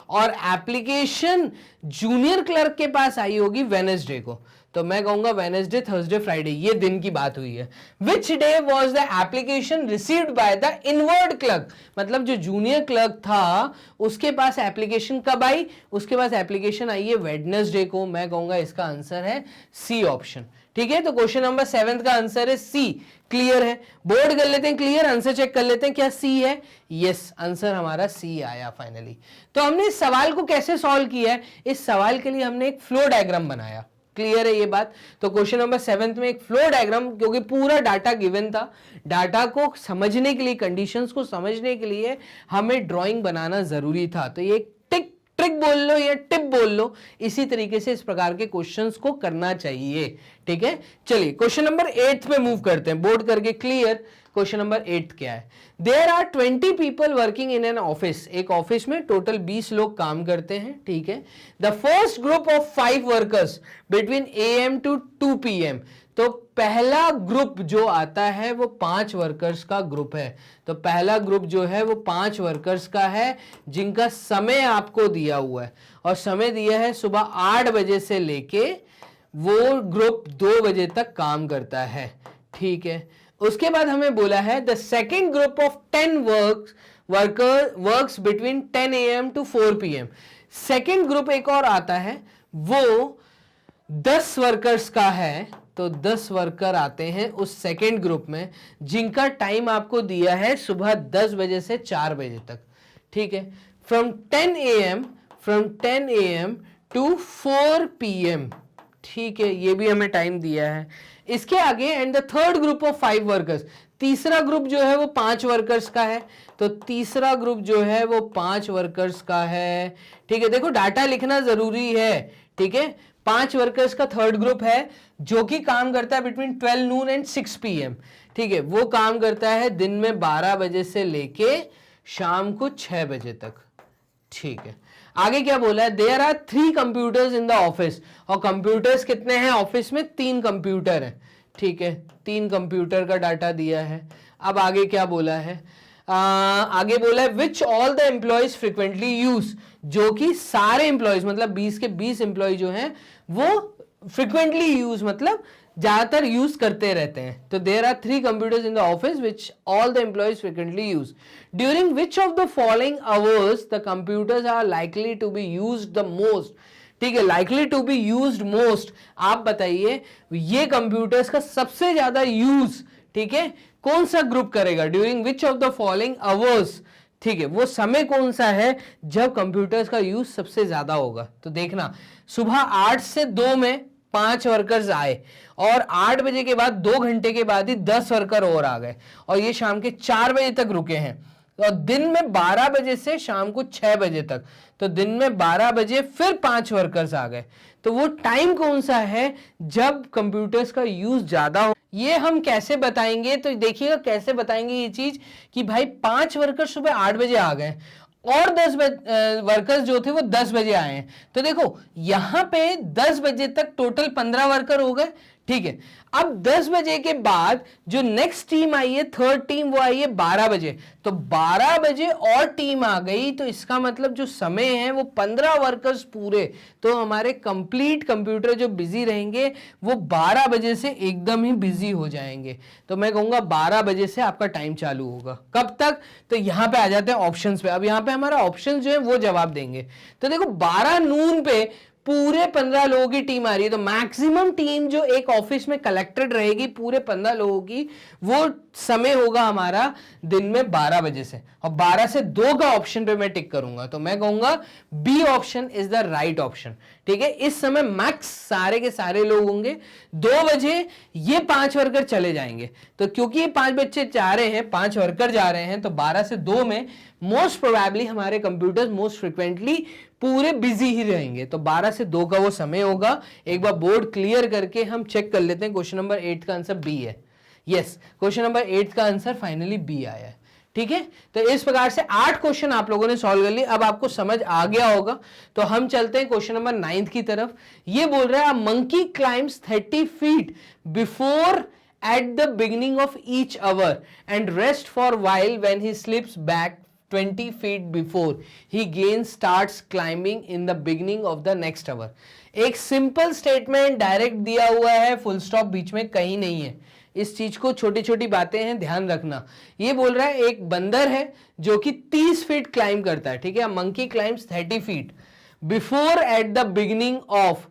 और एप्लीकेशन जूनियर क्लर्क के पास आई होगी वेडनेसडे को। तो मैं कहूंगा वेडनेसडे, थर्सडे, फ्राइडे, ये दिन की बात हुई है। Which day was the application received by the inward clerk, मतलब जो जूनियर क्लर्क था उसके पास एप्लीकेशन कब आई, उसके पास एप्लीकेशन आई है वेडनेसडे को। मैं कहूंगा इसका आंसर है सी ऑप्शन। ठीक है, तो क्वेश्चन नंबर 7 का आंसर है सी। क्लियर है, बोर्ड कर लेते हैं, क्लियर, आंसर चेक कर लेते हैं, क्या सी है, यस, आंसर हमारा सी आया फाइनली। तो हमने इस सवाल को कैसे सॉल्व किया है, इस सवाल के लिए हमने एक फ्लो डायग्राम बनाया। क्लियर है ये बात। तो क्वेश्चन नंबर 7 में एक फ्लो डायग्राम, क्योंकि पूरा डाटा गिवन था, डाटा को समझने के लिए, कंडीशंस को समझने के लिए हमें ड्राइंग बनाना जरूरी था। तो ये ट्रिक बोल लो या टिप बोल लो, इसी तरीके से इस प्रकार के क्वेश्चंस को करना चाहिए। ठीक है, चलिए क्वेश्चन नंबर 8 पे मूव करते हैं, बोर्ड करके क्लियर। क्वेश्चन नंबर 8 क्या है, there are 20 people working in an office, एक ऑफिस में टोटल 20 लोग काम करते हैं। ठीक है, the first group of 5 workers between AM to 2 PM, तो पहला ग्रुप जो आता है वो 5 वर्कर्स का ग्रुप है। तो पहला ग्रुप जो है वो 5 वर्कर्स का है, जिनका समय आपको दिया हुआ है, और समय दिया है सुबह 8 बजे से लेके वो ग्रुप 2 बजे तक काम करता है। ठीक है, उसके बाद हमें बोला है the second group of 10 works between 10 AM to 4 PM। Second group एक और आता है, वो 10 वर्कर्स का है तो 10 वर्कर आते हैं उस सेकेंड ग्रुप में जिनका टाइम आपको दिया है सुबह 10 बजे से 4 बजे तक, ठीक है, फ्रॉम 10 AM टू 4 PM, ठीक है, ये भी हमें टाइम दिया है। इसके आगे and the third group of 5 workers, तीसरा ग्रुप जो है वो 5 वर्कर्स का है, तो तीसरा ग्रुप जो है वो 5 वर्कर्स का है, ठीक है। देखो डाटा लिखना जरूरी है, ठीक है। 5 वर्कर्स का थर्ड ग्रुप है जो कि काम करता है बिटवीन 12 नून एंड 6 PM, ठीक है, वो काम करता है दिन में 12 बजे से लेके शाम को 6 बजे तक, ठीक है। आगे क्या बोला है, there are 3 computers in the office, और कंप्यूटर्स कितने हैं ऑफिस में, 3 कंप्यूटर हैं, ठीक है, 3 कंप्यूटर का डाटा दिया है। अब आगे क्या बोला है, आगे बोला है विच all the employees frequently use, जो कि सारे एम्प्लॉयज मतलब 20 के 20 एम्प्लॉय जो हैं वो फ्रिक्वेंटली यूज मतलब ज्यादातर यूज करते रहते हैं। तो there are 3 computers in the office which all the employees frequently use, during which of the following hours the computers are likely to be used the most, ठीक है, likely to be used most, आप बताइए ये computers का सबसे ज्यादा use, ठीक है, कौन सा ग्रुप करेगा, during which of the following hours, ठीक है, वो समय कौन सा है जब कंप्यूटर्स का यूज सबसे ज्यादा होगा। तो देखना सुबह 8 से 2 में 5 वर्कर्स आए और 8 बजे के बाद 2 घंटे के बाद ही 10 वर्कर और आ गए और ये शाम के 4 बजे तक रुके हैं, और दिन में 12 बजे से शाम को 6 बजे तक, तो दिन में 12 बजे फिर 5 वर्कर्स आ गए। तो वो टाइम कौन सा है जब कंप्यूटर्स का यूज ज्यादा हो, ये हम कैसे बताएंगे, तो देखिएगा कैसे बताएंगे ये चीज कि भाई 5 वर्कर सुबह 8 बजे आ गए और 10 वर्कर्स जो थे वो 10 बजे आए हैं, तो देखो यहां पे 10 बजे तक टोटल 15 वर्कर हो गए, ठीक है। अब 10 बजे के बाद जो नेक्स्ट टीम आई है, थर्ड टीम, वो आई है 12 बजे, तो 12 बजे और टीम आ गई, तो इसका मतलब जो समय है वो 15 वर्कर्स पूरे, तो हमारे कंप्लीट कंप्यूटर जो बिजी रहेंगे वो 12 बजे से एकदम ही बिजी हो जाएंगे। तो मैं कहूंगा 12 बजे से आपका टाइम चालू होगा, कब तक, तो यहां पे आ जाते हैं ऑप्शंस पे। अब यहां पे हमारा ऑप्शन जो है वो जवाब देंगे, तो देखो 12 नून पे पूरे 15 लोगों की टीम आ रही है, तो मैक्सिमम टीम जो एक ऑफिस में कलेक्टेड रहेगी पूरे 15 लोगों की, वो समय होगा हमारा दिन में 12 बजे से, और 12 से 2 का ऑप्शन पे मैं टिक करूंगा, तो मैं कहूंगा B option is the right option, ठीक है। इस समय मैक्स सारे के सारे लोग होंगे, 2 बजे ये 5 वर्कर चले जाएंगे, तो क्योंकि ये 5 बच्चे जा रहे हैं, 5 वर्कर जा रहे हैं, तो 12 से 2 में मोस्ट प्रोबेबली हमारे कंप्यूटर्स मोस्ट फ्रिक्वेंटली पूरे बिजी ही रहेंगे, तो 12 से 2 का वो समय होगा। एक बार बोर्ड क्लियर करके हम चेक कर लेते हैं, क्वेश्चन नंबर 8 का आंसर बी है। यस, क्वेश्चन नंबर 8 का आंसर फाइनली बी आया है, ठीक है। तो इस प्रकार से 8 क्वेश्चन आप लोगों ने सॉल्व कर लिए, अब आपको समझ आ गया होगा। तो हम चलते हैं क्वेश्चन नंबर 9 की तरफ। ये बोल रहा है monkey climbs 30 feet before at the beginning of each hour and rest for a while when he slips back 20 feet before he again starts climbing in the beginning of the next hour। एक simple statement direct दिया हुआ है, full stop बीच में कहीं नहीं है। इस चीज को छोटी छोटी बातें हैं, ध्यान रखना। ये बोल रहा है एक बंदर है जो कि 30 फीट क्लाइंब करता है, ठीक है। Monkey climbs 30 feet before at the beginning of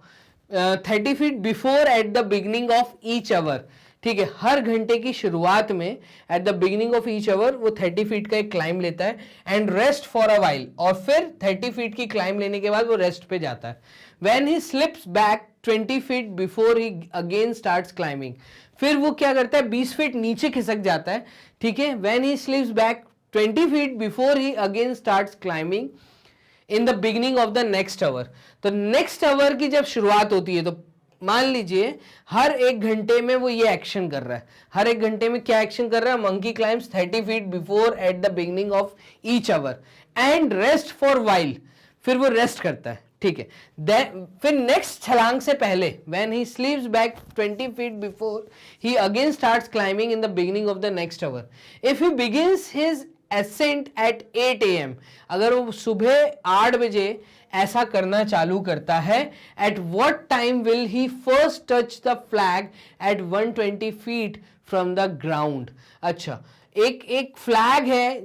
30 feet before at the beginning of each hour, ठीक है। हर घंटे की शुरुआत में at the beginning of each hour वो 30 फीट का एक क्लाइंब लेता है and rest for a while, और फिर 30 फीट की क्लाइंब लेने के बाद वो रेस्ट पे जाता है। When he slips back 20 feet before he again starts climbing, फिर वो क्या करता है 20 फीट नीचे खिसक जाता है, ठीक है। When he slips back 20 feet before he again starts climbing in the beginning of the next hour. तो नेक्स्ट आवर की जब शुरुआत होती है, तो मान लीजिए हर 1 घंटे में वो ये एक्शन कर रहा है। हर 1 घंटे में क्या एक्शन कर रहा है, monkey climbs 30 feet before at the beginning of each our and rest for while, फिर वो रेस्ट करता है, ठीक है। फिर नेक्स्ट छलांग से पहले when he slips back 20 feet before he again starts climbing in the beginning of the next hour. If he begins his ascent at 8 AM, अगर वो सुबह 8 बजे ऐसा करना चालू करता है, at what time will he first touch the flag at 120 feet from the ground. अच्छा, एक फ्लैग है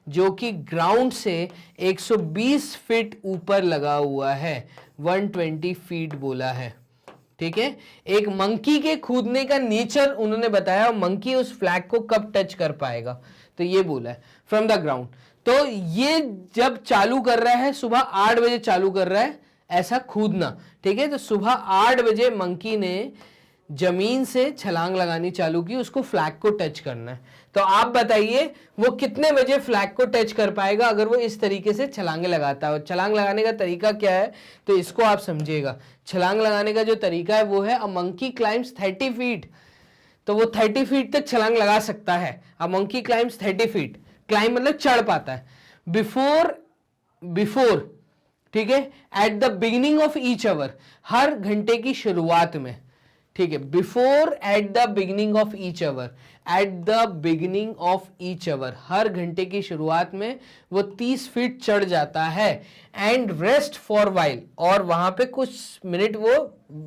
जो कि ग्राउंड से 120 फीट ऊपर लगा हुआ है, 120 फीट बोला है, ठीक है। एक मंकी के कूदने का नेचर उन्होंने बताया, मंकी उस फ्लैग को कब टच कर पाएगा, तो ये बोला है फ्रॉम द ग्राउंड। तो ये जब चालू कर रहा है, सुबह 8 बजे चालू कर रहा है ऐसा कूदना, ठीक है। तो सुबह 8 बजे मंकी ने जमीन से छलांग लगानी चालू की, उसको फ्लैग को टच करना है। तो आप बताइए वो कितने बजे फ्लैग को टच कर पाएगा अगर वो इस तरीके से छलांगे लगाता है। छलांग लगाने का तरीका क्या है, तो इसको आप समझिएगा। छलांग लगाने का जो तरीका है वो है अ मंकी क्लाइम्स 30 फीट, तो वो 30 फीट तक छलांग लगा सकता है। A monkey climbs 30 feet, climb मतलब चढ़ पाता है। बिफोर ठीक है, at the beginning of each hour, हर घंटे की शुरुआत में, ठीक है। Before at the beginning of each hour, at the beginning of each hour, हर घंटे की शुरुआत में वो 30 फीट चढ़ जाता है। एंड रेस्ट फॉर वाइल, और वहां पे कुछ मिनट वो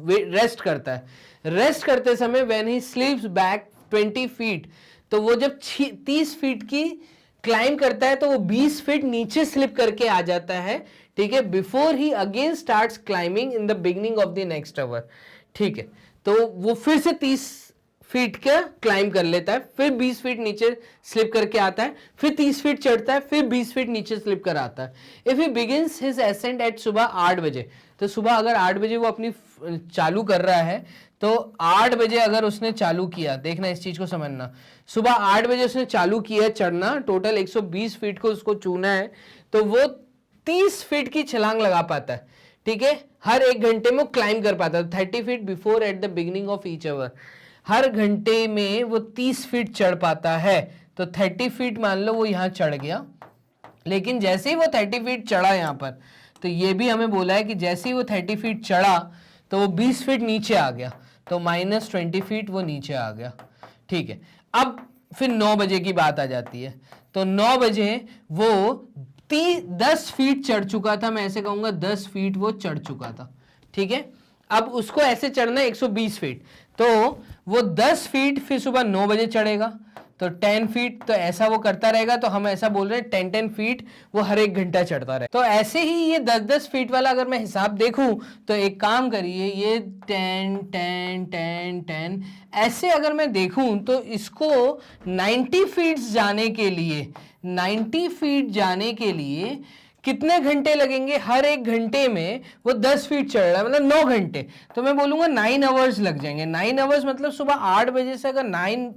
रेस्ट करता है। रेस्ट करते समय when he slips back 20 feet, तो वो जब 30 फीट की क्लाइम करता है तो वो 20 फीट नीचे स्लिप करके आ जाता है, ठीक है। Before he again starts climbing in the beginning of the next hour, ठीक है। तो वो फिर से 30 फीट का क्लाइम कर लेता है, फिर 20 फीट नीचे स्लिप करके आता है, फिर 30 फीट चढ़ता है, फिर 20 फीट नीचे स्लिप कर आता है। If he begins his ascent at सुबह 8 बजे, तो सुबह अगर 8 बजे वो अपनी चालू कर रहा है, तो 8 बजे अगर उसने चालू किया, देखना इस चीज को समझना, सुबह 8 बजे उसने चालू किया चढ़ना, टोटल 120 फीट को उसको चूना है, तो वो 30 फीट की छलांग लगा पाता है, ठीक है। हर एक घंटे में क्लाइम कर पाता है 30 feet before at the beginning of each hour, हर घंटे में वो 30 फीट चढ़ पाता है। तो 30 फीट मान लो वो यहां चढ़ गया, लेकिन जैसे ही वो 30 फीट चढ़ा यहां पर, तो ये भी हमें बोला है कि जैसे ही वो 30 फीट चढ़ा तो वो 20 फीट नीचे आ गया, तो -20 फीट वो नीचे आ गया, ठीक है। अब फिर 9 बजे की बात आ जाती है, तो 9 बजे वो 10 फीट चढ़ चुका था, मैं ऐसे कहूंगा 10 फीट वो चढ़ चुका था, ठीक है। अब उसको ऐसे चढ़ना है 120 फीट, तो वो 10 फीट फिर सुबह 9 बजे चढ़ेगा, तो 10 फीट, तो ऐसा वो करता रहेगा। तो हम ऐसा बोल रहे हैं 10 फीट वो हर एक घंटा चढ़ता रहे। तो ऐसे ही ये 10 फीट वाला अगर मैं हिसाब देखूं, तो एक काम करिए, ये 10 ऐसे अगर मैं देखूं, तो इसको 90 फीट जाने के लिए, 90 फीट जाने के लिए कितने घंटे लगेंगे? हर एक घंटे में वो 10 फीट चढ़ रहा है, मतलब 9 घंटे, तो मैं बोलूंगा 9 आवर्स लग जाएंगे। 9 आवर्स मतलब सुबह 8 बजे से अगर 9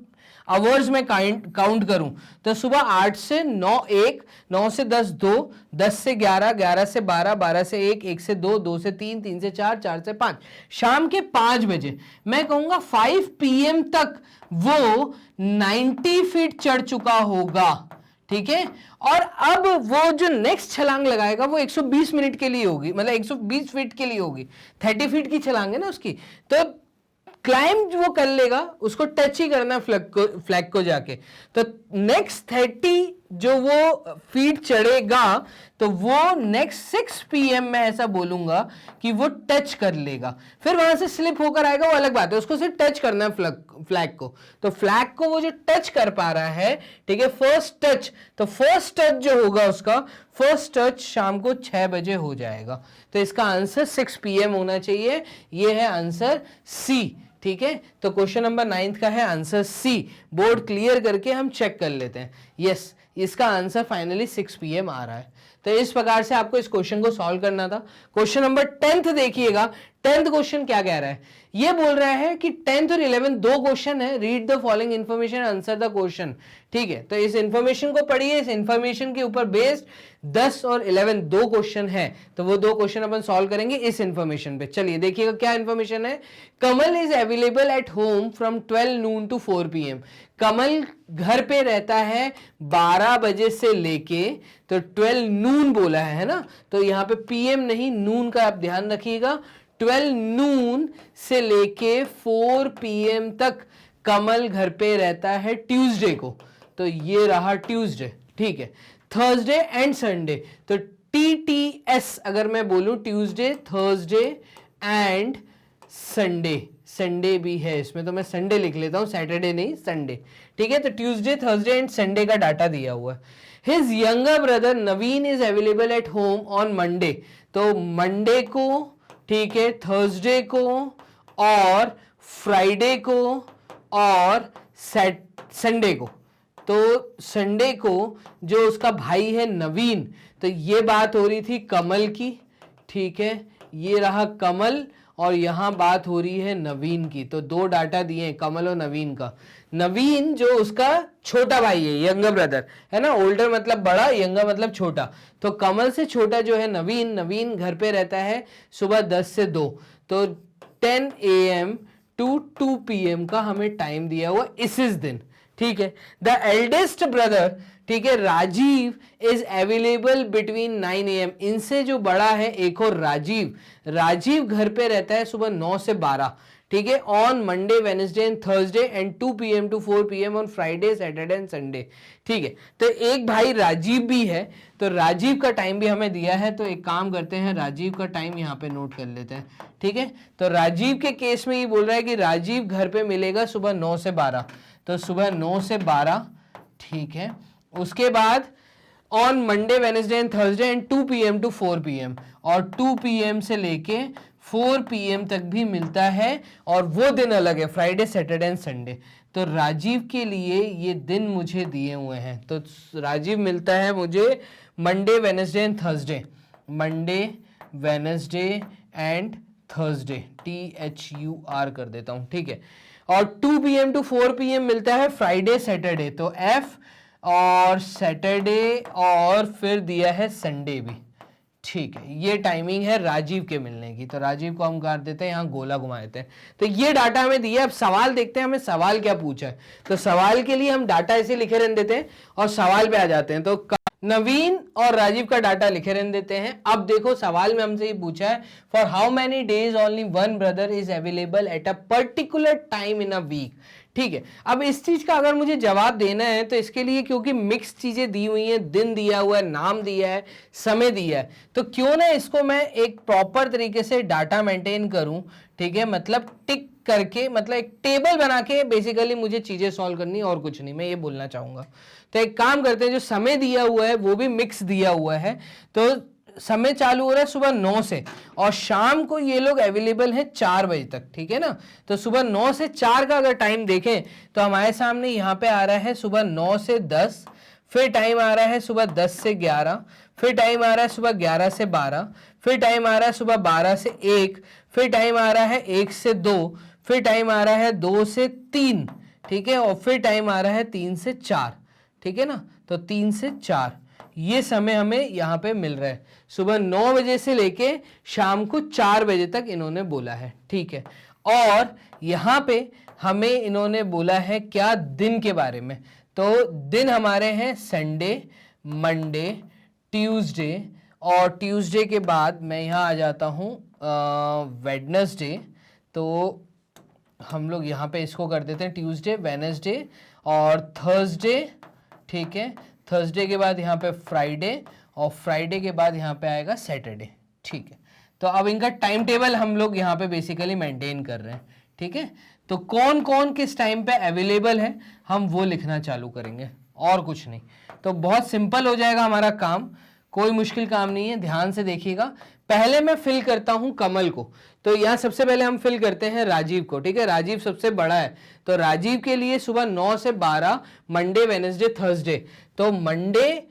आवर्स में काउंट करूं, तो सुबह 8 से 9 1, 9 से 10 2, 10 से 11, 11 से 12, 12 से 1, 1 से 2, 2 से 3, 3 से 4, 4 से 5, शाम के 5 बजे, मैं कहूंगा 5 PM तक वो 90 फीट चढ़ चुका होगा, ठीक है। और अब वो जो नेक्स्ट छलांग लगाएगा वो 120 मिनट के लिए होगी, मतलब 120 फीट के लिए होगी, 30 फीट की छलांग है ना उसकी, तो क्लाइंब वो कर लेगा, उसको टच ही करना फ्लैग को जाके, तो नेक्स्ट 30 जो वो फीट चढ़ेगा, तो वो नेक्स्ट 6 PM मैं ऐसा बोलूंगा कि वो टच कर लेगा। फिर वहां से स्लिप होकर आएगा, वो अलग बात है, उसको सिर्फ टच करना है फ्लैग को। तो फ्लैग को वो जो टच कर पा रहा है, ठीक है, फर्स्ट टच, तो फर्स्ट टच जो होगा उसका, फर्स्ट टच शाम को 6 बजे हो जाएगा। तो इसका आंसर 6 PM होना चाहिए, ये है आंसर सी, ठीक है। तो क्वेश्चन नंबर 9 का है आंसर सी। बोर्ड क्लियर करके हम चेक कर लेते हैं, यस, इसका आंसर फाइनली 6 PM आ रहा है। तो इस प्रकार से आपको इस क्वेश्चन को सॉल्व करना था। क्वेश्चन नंबर 10 देखिएगा, 10th क्वेश्चन क्या कह रहा है, ये बोल रहा है कि 10th और 11th दो क्वेश्चन है, read the following information, answer the question, ठीक है। तो इस इंफॉर्मेशन को पढ़िए, इस इंफॉर्मेशन के ऊपर बेस्ड 10 और 11 दो क्वेश्चन है, तो वो दो क्वेश्चन अपन सॉल्व करेंगे इस इंफॉर्मेशन पे। चलिए देखिएगा क्या इंफॉर्मेशन है। Kamal is available at home from 12 noon to 4 PM। Kamal घर पे रहता है 12 बजे से लेके, तो 12 noon बोला है ना, तो यहाँ पे PM नहीं, नून का आप ध्यान रखिएगा। 12 noon से लेके 4 PM तक कमल घर पे रहता है ट्यूसडे को, तो ये रहा ट्यूसडे, ठीक है। थर्सडे एंड संडे, तो TTS अगर मैं बोलूं, Tuesday, Thursday and Sunday, Sunday भी है इसमें, तो मैं संडे लिख लेता हूं, सैटरडे नहीं संडे, ठीक है। तो ट्यूसडे, थर्सडे एंड संडे का डाटा दिया हुआ है। His younger brother Naveen is available at home on Monday, तो मंडे को, ठीक है, थर्सडे को और फ्राइडे को और संडे को। तो संडे को जो उसका भाई है नवीन, तो ये बात हो रही थी कमल की, ठीक है, ये रहा कमल और यहां बात हो रही है नवीन की। तो दो डाटा दिए हैं, कमल और नवीन का। नवीन जो उसका छोटा भाई है, यंगर ब्रदर है ना, ओल्डर मतलब बड़ा, यंगर मतलब छोटा। तो कमल से छोटा जो है नवीन, नवीन घर पे रहता है सुबह 10 से 2, तो 10 AM टू 2 PM का हमें टाइम दिया हुआ इस दिन, ठीक है। द एल्डेस्ट ब्रदर, ठीक है, Rajiv is available between 9 AM, इनसे जो बड़ा है एक और राजीव, राजीव घर पे रहता है सुबह 9 से 12, ठीक है, on Monday, Wednesday and Thursday and 2 PM to 4 PM on Friday, Saturday and Sunday, ठीक है। तो एक भाई राजीव भी है, तो राजीव का टाइम भी हमें दिया है, तो एक काम करते हैं, राजीव का टाइम यहाँ पे नोट कर लेते हैं, ठीक है। तो राजीव के केस में ये बोल रहा है कि राजीव घर पे मिलेगा सुबह 9 से 12, तो सुबह 9 से 12, ठीक है। उसके बाद on Monday, Wednesday and Thursday and 2 PM to 4 PM, और 2 PM से लेके 4 PM तक भी मिलता है, और वो दिन अलग है, फ्राइडे, सैटरडे एंड संडे। तो राजीव के लिए ये दिन मुझे दिए हुए हैं, तो राजीव मिलता है मुझे Monday, Wednesday and Thursday, Monday, Wednesday and Thursday, THUR कर देता हूं, ठीक है। और 2 PM टू 4 PM मिलता है फ्राइडे, सैटरडे, तो F और सैटरडे, और फिर दिया है संडे भी, ठीक है। ये टाइमिंग है राजीव के मिलने की, तो राजीव को हम कर देते हैं, यहाँ गोला घुमा देते हैं। तो ये डाटा हमें दिया। अब सवाल देखते हैं हमें सवाल क्या पूछा है। तो सवाल के लिए हम डाटा ऐसे लिखे रहने देते हैं और सवाल पे आ जाते हैं। तो नवीन और राजीव का डाटा लिखे रहने देते हैं। अब देखो सवाल में हमसे ये पूछा है, for how many days only one brother is available at a particular time in a week, ठीक है। अब इस चीज का अगर मुझे जवाब देना है तो इसके लिए, क्योंकि मिक्स चीजें दी हुई हैं, दिन दिया हुआ है, नाम दिया है, समय दिया है, तो क्यों ना इसको मैं एक प्रॉपर तरीके से डाटा मेंटेन करूं, ठीक है, मतलब टिक करके, मतलब एक टेबल बना के बेसिकली मुझे चीजें सॉल्व करनी, और कुछ नहीं, मैं ये बोलना चाहूंगा। तो एक काम करते हैं, जो समय दिया हुआ है वो भी मिक्स दिया हुआ है, तो समय चालू हो रहा है सुबह 9 से, और शाम को ये लोग अवेलेबल हैं 4 बजे तक, ठीक है ना। तो सुबह 9 से 4 का अगर टाइम देखें तो हमारे सामने यहाँ पे आ रहा है सुबह 9 से 10, फिर टाइम आ रहा है सुबह 10 से 11, फिर टाइम आ रहा है सुबह 11 से 12, फिर टाइम आ रहा है सुबह 12 से 1, फिर टाइम आ रहा है 1 से 2, फिर टाइम आ रहा है 2 से 3, ठीक है, और फिर टाइम आ रहा है 3 से 4, ठीक है ना। तो 3 से 4 ये समय हमें यहाँ पे मिल रहा है, सुबह 9 बजे से लेके शाम को 4 बजे तक इन्होंने बोला है, ठीक है। और यहाँ पे हमें इन्होंने बोला है क्या, दिन के बारे में। तो दिन हमारे हैं संडे, मंडे, ट्यूसडे, और ट्यूसडे के बाद मैं यहाँ आ जाता हूँ वेडनेसडे। तो हम लोग यहाँ पे इसको कर देते हैं ट्यूसडे, वेडनेसडे और थर्सडे, ठीक है। थर्सडे के बाद यहाँ पे फ्राइडे, और फ्राइडे के बाद यहाँ पे आएगा सैटरडे, ठीक है। तो अब इनका टाइम टेबल हम लोग यहाँ पे बेसिकली मेंटेन कर रहे हैं, ठीक है। तो कौन कौन किस टाइम पे अवेलेबल है हम वो लिखना चालू करेंगे, और कुछ नहीं। तो बहुत सिंपल हो जाएगा हमारा काम, कोई मुश्किल काम नहीं है। ध्यान से देखिएगा, पहले मैं फिल करता हूं कमल को, तो यहाँ सबसे पहले हम फिल करते हैं राजीव को, ठीक है। राजीव सबसे बड़ा है, तो राजीव के लिए सुबह 9 से 12, मंडे, वेडनेसडे, थर्सडे। तो मंडे,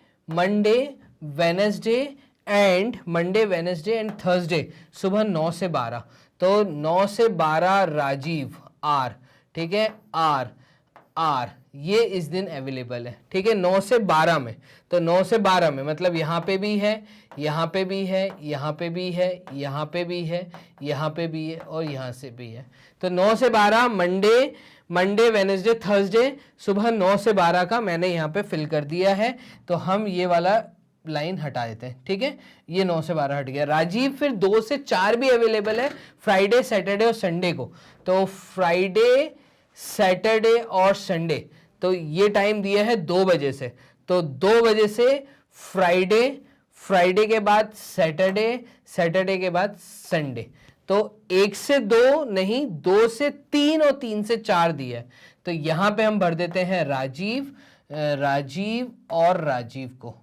वेडनेसडे एंड थर्सडे सुबह 9 से 12। तो 9 से 12 राजीव, आर, ठीक है, आर ये इस दिन अवेलेबल है, ठीक है, 9 से 12 में। तो 9 से 12 में मतलब यहाँ पे भी है, यहाँ पे भी है, यहाँ पे भी है, यहाँ पे भी है, यहाँ पे भी है, और यहाँ से भी है। तो 9 से 12 मंडे, वेडनेसडे, थर्सडे सुबह 9 से 12 का मैंने यहाँ पे फिल कर दिया है। तो हम ये वाला लाइन हटा देते हैं, ठीक है, ये 9 से 12 हट गया। राजीव फिर 2 से 4 भी अवेलेबल है, फ्राइडे, सैटरडे और संडे को। तो फ्राइडे, सैटरडे और संडे, तो ये टाइम दिया है 2 बजे से। तो 2 बजे से फ्राइडे के बाद सैटरडे के बाद संडे। तो 1 से 2 नहीं, 2 से 3 और 3 से 4 दिया है, तो यहां पे हम भर देते हैं राजीव, राजीव और राजीव को।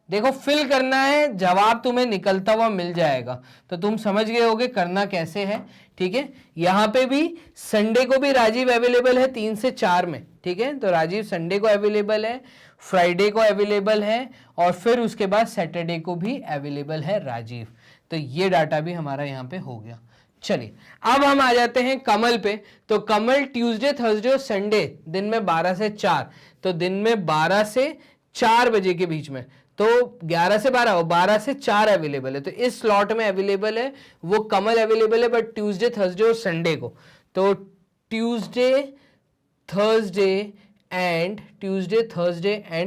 देखो फिल करना है, जवाब तुम्हें निकलता हुआ मिल जाएगा, तो तुम समझ गए होगे करना कैसे है। ठीक है, यहां पे भी संडे को भी राजीव अवेलेबल है 3 से 4 में। ठीक है, तो राजीव संडे को अवेलेबल है, फ्राइडे को अवेलेबल है, और फिर उसके बाद सैटरडे को भी अवेलेबल है राजीव। तो ये डाटा भी हमारा यहाँ पे हो गया। चलिए अब हम आ जाते हैं कमल पे। तो कमल ट्यूसडे, थर्सडे और संडे दिन में 12 से 4, तो दिन में 12 से 4 बजे के बीच में, तो 11 से 12 और 12 से 4 अवेलेबल है, तो इस स्लॉट में अवेलेबल है वो कमल अवेलेबल है, बट ट्यूसडे, थर्सडे और संडे को। तो ट्यूसडे, थर्सडे एंड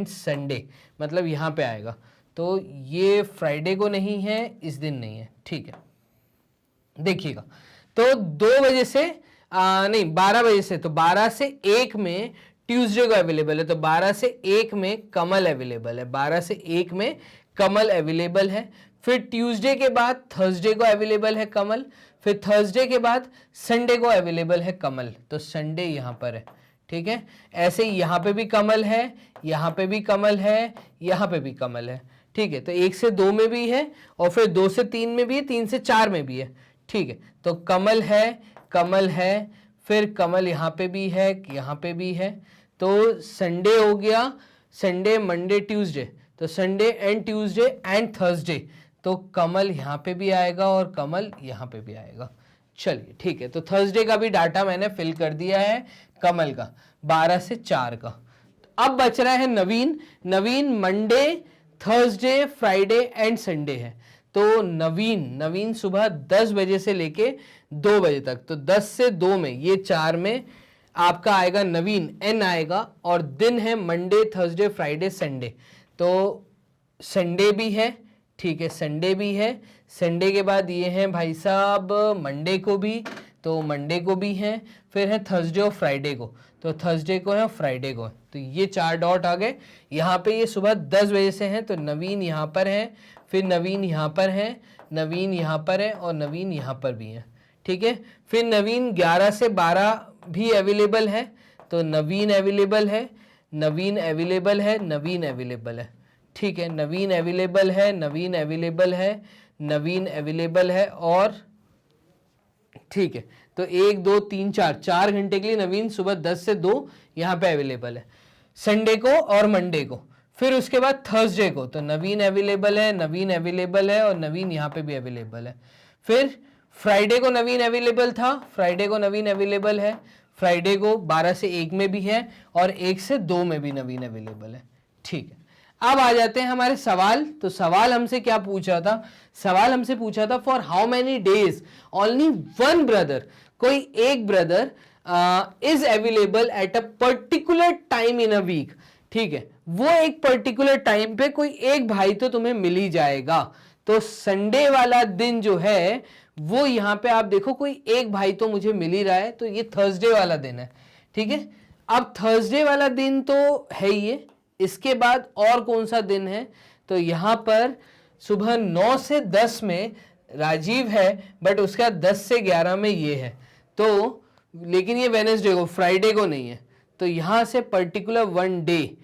संडे, मतलब यहां पे आएगा। तो ये फ्राइडे को नहीं है, इस दिन नहीं है। ठीक है, देखिएगा, तो 2 बजे से नहीं 12 बजे से, तो 12 से 1 में ट्यूसडे को अवेलेबल है, तो 12 से 1 में कमल अवेलेबल है, 12 से 1 में कमल अवेलेबल है। फिर ट्यूसडे के बाद थर्सडे को अवेलेबल है कमल, फिर थर्सडे के बाद संडे को अवेलेबल है कमल, तो संडे यहां पर है। ठीक है, ऐसे ही यहां पे भी कमल है, यहां पे भी कमल है, यहां पे भी कमल है। ठीक है, तो 1 से 2 में भी है, और फिर 2 से 3 में भी है, 3 से 4 में भी है। ठीक है, तो कमल है, कमल है, फिर कमल यहाँ पे भी है, यहाँ पे भी है। तो संडे हो गया, संडे, मंडे, ट्यूसडे, तो Sunday and Tuesday and Thursday, तो कमल यहाँ पे भी आएगा और कमल यहाँ पे भी आएगा। चलिए ठीक है, तो थर्सडे का भी डाटा मैंने फिल कर दिया है कमल का, 12 से 4 का। अब बच रहा है Naveen. Naveen Monday, Thursday, Friday and Sunday है। तो नवीन सुबह 10 बजे से लेके 2 बजे तक, तो 10 से 2 में, ये 4 में आपका आएगा नवीन, एन आएगा, और दिन है मंडे, थर्सडे, फ्राइडे, संडे। तो संडे भी है, ठीक है, संडे भी है। संडे के बाद ये हैं भाई साहब मंडे को भी, तो मंडे को भी है, फिर है थर्सडे और फ्राइडे को, तो थर्सडे को है और फ्राइडे को है। तो ये 4 डॉट आ गए। यहाँ पे ये सुबह 10 बजे से हैं, तो नवीन यहाँ पर है, फिर नवीन यहाँ पर है, नवीन यहाँ पर है, और नवीन यहाँ पर भी है। ठीक है, फिर नवीन 11 से 12 भी अवेलेबल है, तो नवीन अवेलेबल है, नवीन अवेलेबल है, नवीन अवेलेबल है। ठीक है, नवीन अवेलेबल है, नवीन अवेलेबल है, नवीन अवेलेबल है, और ठीक है, तो 1 2 3 4 घंटे के लिए नवीन सुबह 10 से 2 यहाँ पे अवेलेबल है, संडे को और मंडे को। फिर उसके बाद थर्सडे को, तो नवीन अवेलेबल है, नवीन अवेलेबल है, और नवीन यहाँ पे भी अवेलेबल है। फिर फ्राइडे को नवीन अवेलेबल था, फ्राइडे को नवीन अवेलेबल है, फ्राइडे को 12 से 1 में भी है, और 1 से 2 में भी नवीन अवेलेबल है। ठीक है, अब आ जाते हैं हमारे सवाल। तो सवाल हमसे क्या पूछा था? सवाल हमसे पूछा था for how many days only one brother, कोई एक brother is available at a particular time in a week. ठीक है, वो एक पर्टिकुलर टाइम पे कोई एक भाई तो तुम्हें मिल ही जाएगा। तो संडे वाला दिन जो है वो यहां पे आप देखो कोई एक भाई तो मुझे मिल ही रहा है, तो ये थर्सडे वाला दिन है। ठीक है, अब थर्सडे वाला दिन तो है ये, इसके बाद और कौन सा दिन है? तो यहां पर सुबह 9 से 10 में राजीव है, बट उसका 10 से 11 में ये है, तो लेकिन ये वेडनेसडे को, फ्राइडे को नहीं है। तो यहां से पर्टिकुलर वन डे,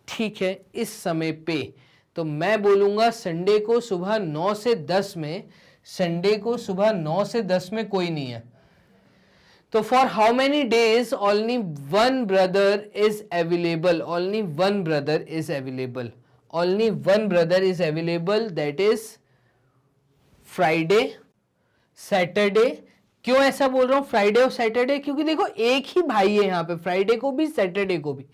ठीक है, इस समय पे, तो मैं बोलूंगा संडे को सुबह 9 से 10 में, संडे को सुबह 9 से 10 में कोई नहीं है। तो for how many days only one brother is available, only one brother is available, only one brother is available, that is Friday, Saturday. क्यों ऐसा बोल रहा हूं फ्राइडे और सैटरडे? क्योंकि देखो एक ही भाई है यहाँ पे, फ्राइडे को भी सैटरडे को भी।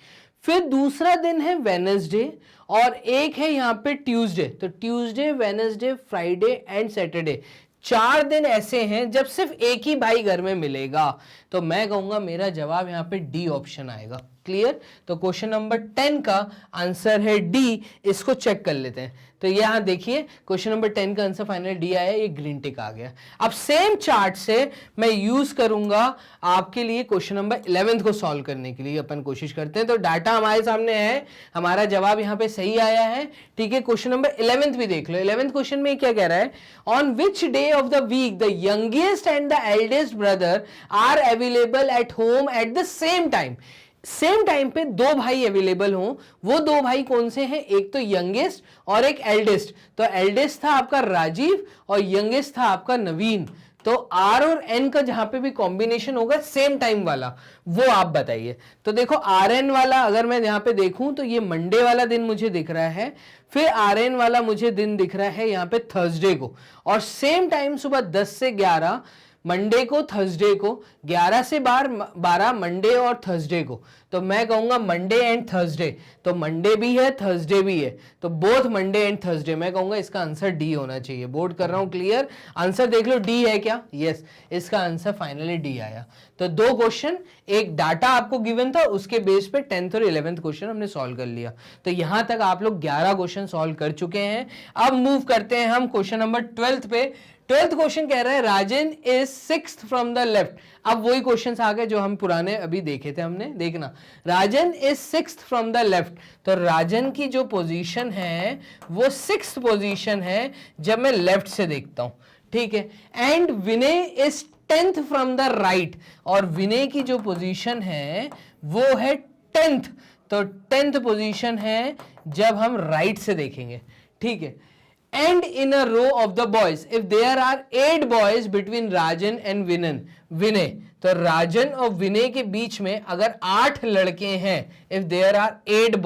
फिर दूसरा दिन है वेडनेसडे, और एक है यहाँ पे ट्यूसडे। तो Tuesday, Wednesday, Friday and Saturday, 4 दिन ऐसे हैं जब सिर्फ एक ही भाई घर में मिलेगा। तो मैं कहूंगा मेरा जवाब यहाँ पे डी ऑप्शन आएगा। क्लियर? तो क्वेश्चन नंबर 10 का आंसर है डी। इसको चेक कर लेते हैं। तो यहां देखिए क्वेश्चन नंबर 10 का आंसर फाइनली डी आया, ये ग्रीन टिक आ गया। अब सेम चार्ट से मैं यूज करूंगा आपके लिए क्वेश्चन नंबर 11 को सॉल्व करने के लिए। अपन कोशिश करते हैं। तो डाटा हमारे सामने है, हमारा जवाब यहां पे सही आया है, ठीक है। क्वेश्चन नंबर 11 भी देख लो। 11th क्वेश्चन में क्या कह रहा है? On which day of the week the youngest and the eldest brother are available at home at the same time. Same time पे दो भाई अवेलेबल हों, वो दो भाई कौन से हैं? एक तो यंगेस्ट और एक एल्डेस्ट। तो एल्डेस्ट था आपका राजीव और यंगेस्ट था आपका नवीन। तो आर और एन का जहां पे भी कॉम्बिनेशन होगा सेम टाइम वाला, वो आप बताइए। तो देखो आर एन वाला अगर मैं यहां पे देखूं तो ये मंडे वाला दिन मुझे दिख रहा है, फिर आर एन वाला मुझे दिन दिख रहा है यहां पे थर्सडे को, और सेम टाइम सुबह 10 से 11 मंडे को, थर्सडे को, 11 से 12 मंडे और थर्सडे को। तो मैं कहूंगा मंडे एंड थर्सडे। तो मंडे भी है, थर्सडे भी है, तो बोथ मंडे एंड थर्सडे। मैं कहूंगा इसका आंसर डी होना चाहिए। बोर्ड कर रहा हूं, क्लियर? आंसर देख लो, डी है क्या? यस, इसका आंसर फाइनली डी आया। तो दो क्वेश्चन, एक डाटा आपको गिवन था, उसके बेस पे 10th और 11th क्वेश्चन हमने सॉल्व कर लिया। तो यहां तक आप लोग 11 क्वेश्चन सॉल्व कर चुके हैं। अब मूव करते हैं हम क्वेश्चन नंबर 12 पे। 12th क्वेश्चन कह रहा है Rajan is 6th from the left. अब वही क्वेश्चंस आ गए जो हम पुराने अभी देखे थे। हमने देखना, Rajan is 6th from the left. तो राजन की जो पोजीशन है वो 6th पोजीशन है जब मैं लेफ्ट से देखता हूं, ठीक है। And Vinay is 10th from the right, और विनय की जो पोजीशन है वो है 10th। तो 10th पोजीशन है जब हम राइट से देखेंगे, ठीक है। And in a row of the boys, if there are 8 boys between Rajan and Vinay, तो राजन और विनय के बीच में अगर 8 लड़के हैं, if there are 8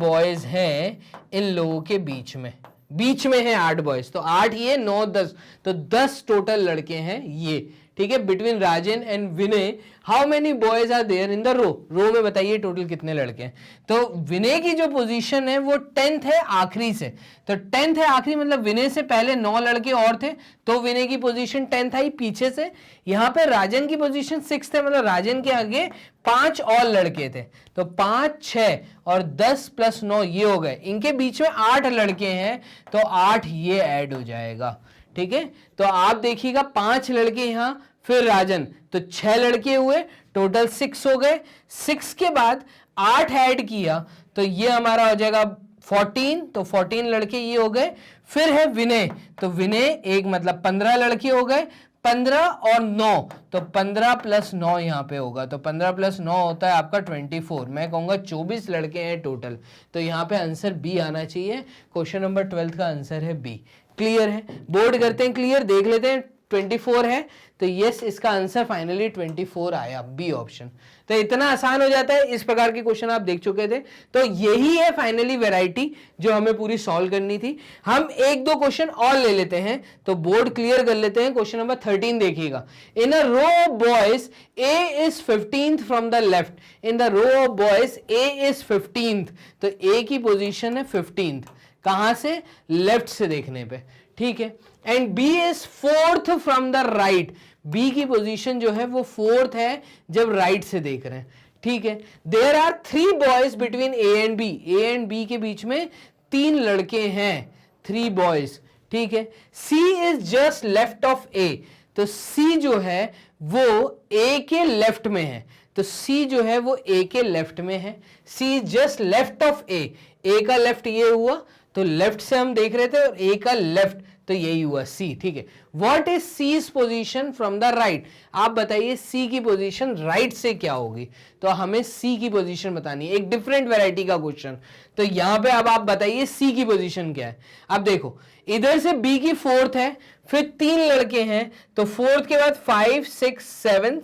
boys हैं इन लोगों के बीच में है 8 बॉयज। तो 8 ये 9 10, तो 10 टोटल लड़के हैं ये, ठीक है। Between Rajan and Vinay how many boys are there in the row में बताइए टोटल कितने लड़के हैं। तो विनय की जो पोजीशन है वो 10th है आखिरी से। तो 10th है आखिरी मतलब विनय से पहले 9 लड़के और थे, तो विनय की पोजीशन 10th आई पीछे से। यहां पे राजन की पोजीशन 6th है, मतलब राजन के आगे 5 और लड़के थे। तो 5 6 और 10 + 9 ये हो गए। इनके बीच में 8 लड़के हैं, तो 8 ये ऐड हो जाएगा, ठीक है। तो आप देखिएगा 5 लड़के यहां, फिर राजन, तो 6 लड़के हुए, टोटल 6 हो गए। 6 के बाद 8 ऐड किया तो ये हमारा हो जाएगा 14, तो 14 लड़के ये हो गए। फिर है विनय, तो विनय एक मतलब 15 लड़के हो गए, 15 और 9, तो 15 + 9 यहां पे होगा। तो 15 + 9 होता है आपका 24। मैं कहूंगा 24 लड़के हैं टोटल। तो यहां पे आंसर बी आना चाहिए। क्वेश्चन नंबर 12 का आंसर है बी। क्लियर है? बोर्ड करते हैं, क्लियर देख लेते हैं। 24 है, तो यस इसका आंसर फाइनली 24 आया, बी ऑप्शन। तो इतना आसान हो जाता है। इस प्रकार के क्वेश्चन आप देख चुके थे। तो यही है फाइनली वैरायटी जो हमें पूरी सॉल्व करनी थी। हम 1-2 क्वेश्चन और ले लेते हैं, तो बोर्ड क्लियर कर लेते हैं। क्वेश्चन नंबर 13 देखिएगा। In a row of boys A is 15th from the left. In the row of boys A is 15th, तो ए की पोजीशन है 15th। कहां से? लेफ्ट से देखने पे, ठीक है। And B is 4th from the right. B की पोजीशन जो है वो 4th है जब राइट से देख रहे हैं, ठीक है। There are 3 boys between A and B. A and B के बीच में 3 लड़के हैं, 3 बॉयज, ठीक है। सी इज जस्ट लेफ्ट ऑफ ए, तो सी जो है वो ए के लेफ्ट में है। तो सी जो है वो ए के लेफ्ट में है। सी जस्ट लेफ्ट ऑफ ए का लेफ्ट ये हुआ, तो लेफ्ट से हम देख रहे थे, और ए का लेफ्ट, तो यही हुआ सी, ठीक है। What is C's position from the right? आप बताइए सी की पोजीशन राइट से क्या होगी? तो हमें सी की पोजीशन बतानी है, एक डिफरेंट वैरायटी का क्वेश्चन। तो यहां पे अब आप बताइए सी की पोजीशन क्या है। अब देखो इधर से बी की 4th है, फिर 3 लड़के हैं, तो 4th के बाद 5 6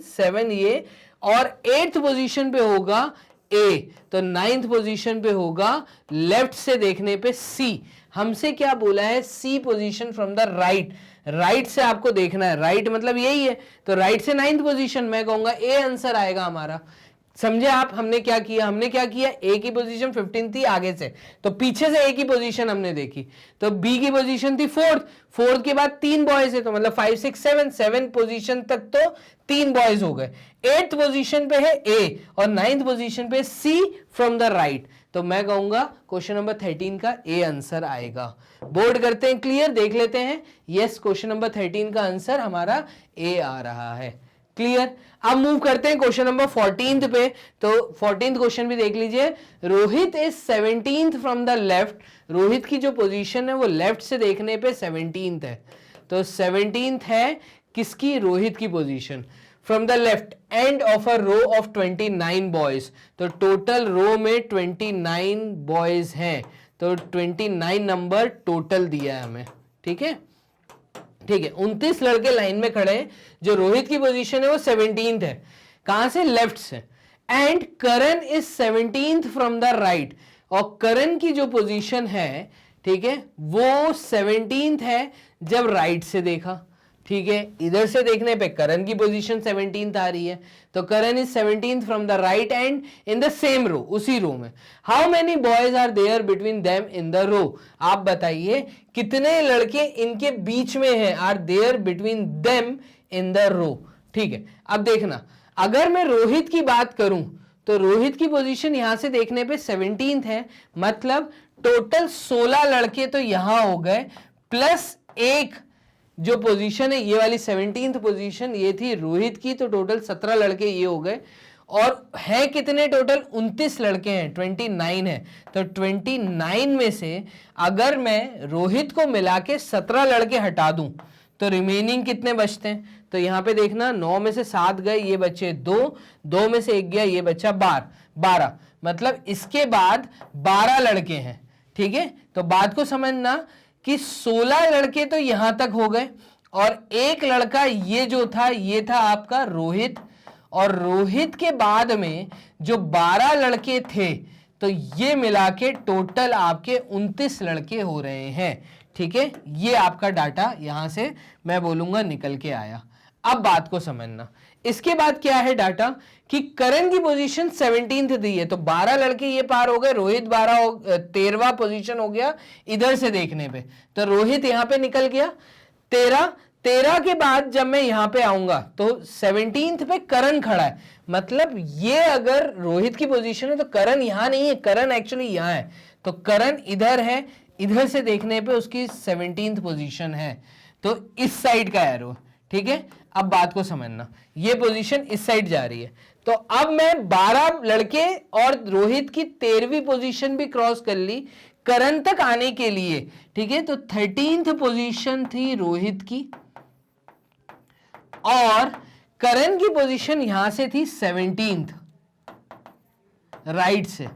7 ये, और 8th पोजीशन पे होगा ए, तो 9th पोजीशन पे होगा लेफ्ट से देखने पे सी। हमसे क्या बोला है? C position from the right. Right से आपको देखना है, राइट मतलब यही है, तो राइट से 9th पोजीशन। मैं कहूंगा ए आंसर आएगा हमारा। समझे आप? हमने क्या किया, ए की पोजीशन 15 थी आगे से, तो पीछे से ए की पोजीशन हमने देखी, तो बी की पोजीशन थी फोर्थ के बाद 3 बॉयज है, तो मतलब 5 6 7 पोजीशन तक तो 3 बॉयज हो गए। 8th पोजीशन पे है ए और 9th पोजीशन पे सी फ्रॉम द राइट, तो मैं कहूंगा क्वेश्चन नंबर 13 का ए आंसर आएगा। बोर्ड करते हैं क्लियर, देख लेते हैं। यस, क्वेश्चन नंबर 13 का आंसर हमारा ए आ रहा है। क्लियर। अब मूव करते हैं क्वेश्चन नंबर 14 पे, तो 14th क्वेश्चन भी देख लीजिए। Rohit is 17th from the left, Rohit की जो पोजीशन है वो लेफ्ट से देखने पे 17th है, तो 17th है किसकी, रोहित की position from the left end of a row of 29 boys, तो टोटल रो में 29 बॉयज हैं, तो 29 नंबर टोटल दिया है हमें। ठीक है, 29 लड़के लाइन में खड़े हैं, जो रोहित की पोजीशन है वो 17th है, कहां से, लेफ्ट से, and Karan is 17th from the right, और करण की जो पोजीशन है, ठीक है, वो 17th है जब राइट से देखा। ठीक है, इधर से देखने पे करण की पोजीशन 17th आ रही है, तो Karan is 17th from the right and in the same row, उसी रो में। How many boys are there between them in the row, आप बताइए कितने लड़के इनके बीच में हैं, are there between them in the row. ठीक है, अब देखना, अगर मैं रोहित की बात करूं तो रोहित की पोजीशन यहां से देखने पे 17th है, मतलब टोटल 16 लड़के तो यहां हो गए, प्लस एक जो पोजीशन है ये वाली 17th पोजीशन ये थी रोहित की, तो टोटल 17 लड़के ये हो गए, और है कितने टोटल, 29 लड़के हैं, 29 है, तो 29 में से अगर मैं रोहित को मिला के 17 लड़के हटा दूं तो रिमेनिंग कितने बचते हैं, तो यहां पे देखना 9 में से 7 गए, ये बचे 2 में से 1 गया, ये बचा 12, मतलब इसके बाद 12 लड़के हैं। ठीक है, तो बात को समझना कि 16 लड़के तो यहां तक हो गए, और एक लड़का ये जो था ये था आपका रोहित, और रोहित के बाद में जो 12 लड़के थे, तो ये मिला के टोटल आपके 29 लड़के हो रहे हैं। ठीक है, ये आपका डाटा यहां से मैं बोलूंगा निकल के आया। अब बात को समझना, इसके बाद क्या है डाटा कि करण की पोजीशन 17th दी है, तो 12 लड़के ये पार हो गए, रोहित 13वां पोजीशन हो गया इधर से देखने पे, तो रोहित यहां पे निकल गया। 13 के बाद जब मैं यहां पे आऊंगा तो 17th पे करण खड़ा है, मतलब ये अगर रोहित की पोजीशन है तो करण यहां नहीं है, करण एक्चुअली यहां है, तो करण इधर है, इधर से देखने पे उसकी 17th पोजीशन है, तो इस साइड का एरो। ठीक है, अब बात को समझना, ये पोजीशन इस साइड जा रही है, तो अब मैं 12 लड़के और रोहित की 13वीं पोजीशन भी क्रॉस कर ली करण तक आने के लिए। ठीक है, तो 13th पोजीशन थी रोहित की, और करण की पोजीशन यहां से थी 17th राइट से।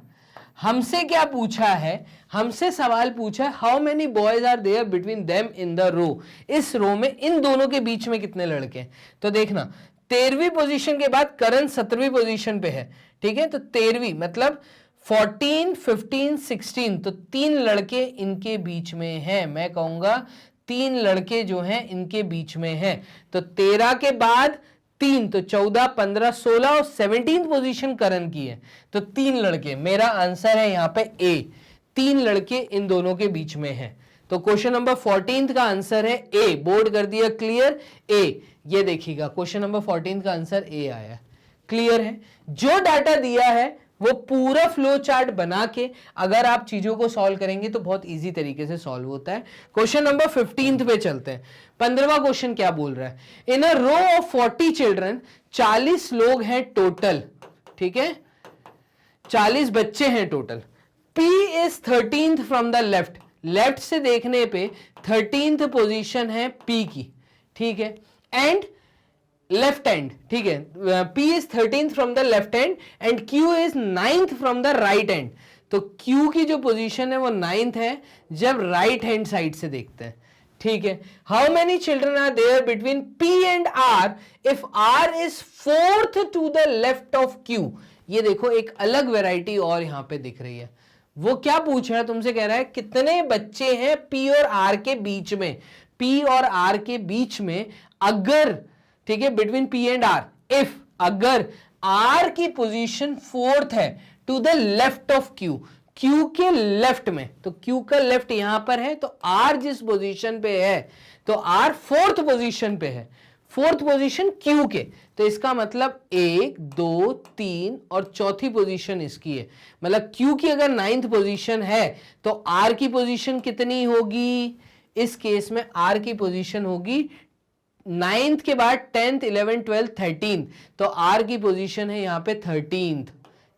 हमसे क्या पूछा है, हमसे सवाल पूछा है how many boys are there between them in the row, इस रो में इन दोनों के बीच में कितने लड़के हैं, तो देखना 13वीं पोजीशन के बाद करण 17वीं पोजीशन पे है। ठीक है, तो 13वीं मतलब 14 15 16, तो 3 लड़के इनके बीच में हैं, मैं कहूंगा 3 लड़के जो हैं इनके बीच में हैं, तो 13 के बाद 3, तो 14 15 16 और 17th पोजीशन करण की है, तो 3 लड़के, मेरा आंसर है यहां पे ए, 3 लड़के इन दोनों के बीच में हैं, तो क्वेश्चन नंबर 14th का आंसर है ए। बोर्ड कर दिया क्लियर, ए, ये देखिएगा क्वेश्चन नंबर 14 का आंसर ए आया। क्लियर है, जो डाटा दिया है वो पूरा फ्लो चार्ट बना के अगर आप चीजों को सॉल्व करेंगे तो बहुत इजी तरीके से सॉल्व होता है। क्वेश्चन नंबर 15 पे चलते हैं। 15वां क्वेश्चन क्या बोल रहा है, इन अ रो ऑफ 40 चिल्ड्रन, 40 लोग हैं टोटल। ठीक है, 40 बच्चे हैं total. P is 13th from the left, left से देखने पे 13th पोजीशन है P की। ठीक है, एंड लेफ्ट हैंड, ठीक है, P is 13th from the left hand and Q is 9th from the right hand, तो Q की जो पोजीशन है वो 9th है जब राइट हैंड साइड से देखते हैं। ठीक है, how many children are there between P and R if R is 4th to the left of Q। ये देखो एक अलग वेराइटी और यहां पे दिख रही है। वो क्या पूछ रहा है तुमसे, कह रहा है कितने बच्चे हैं P और R के बीच में, P और R के बीच में अगर, ठीक है, between P and R, if अगर आर की पोजीशन फोर्थ है to the left of Q, Q के लेफ्ट में, तो क्यू का लेफ्ट यहां पर है, तो आर जिस पोजीशन पे है, तो आर फोर्थ पोजीशन पे है, फोर्थ पोजीशन क्यू के, तो इसका मतलब 1 2 3 और चौथी पोजीशन इसकी है, मतलब क्यू की अगर 9th पोजीशन है तो आर की पोजीशन कितनी होगी, इस केस में आर की पोजीशन होगी 9th के बाद 10th 11th 12th 13th, तो आर की पोजीशन है यहां पे 13th,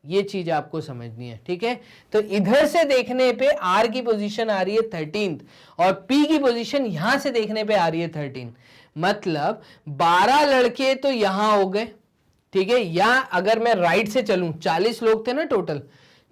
ये चीज आपको समझनी है, ठीक है। तो इधर से देखने पे आर की पोजीशन आ रही है 13th और पी की पोजीशन यहां से देखने पे आ रही है 13, मतलब 12 लड़के तो यहां हो गए, ठीक है। या अगर मैं राइट से चलूं, 40 लोग थे ना टोटल,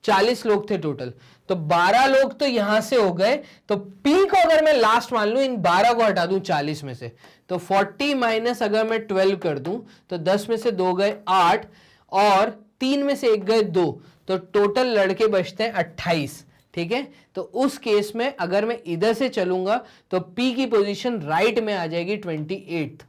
40 लोग थे टोटल, तो 12 लोग तो यहां से हो गए, तो पी को अगर मैं लास्ट मान लूं, इन 12 को हटा दूं 40 में से, तो 40 माइनस अगर मैं 12 कर दूं, तो 10 में से 2 गए 8 और 3 में से 1 गए 2, तो टोटल लड़के बचते हैं 28, ठीक है। तो उस केस में अगर मैं इधर से चलूंगा तो पी की पोजीशन राइट में आ जाएगी 28,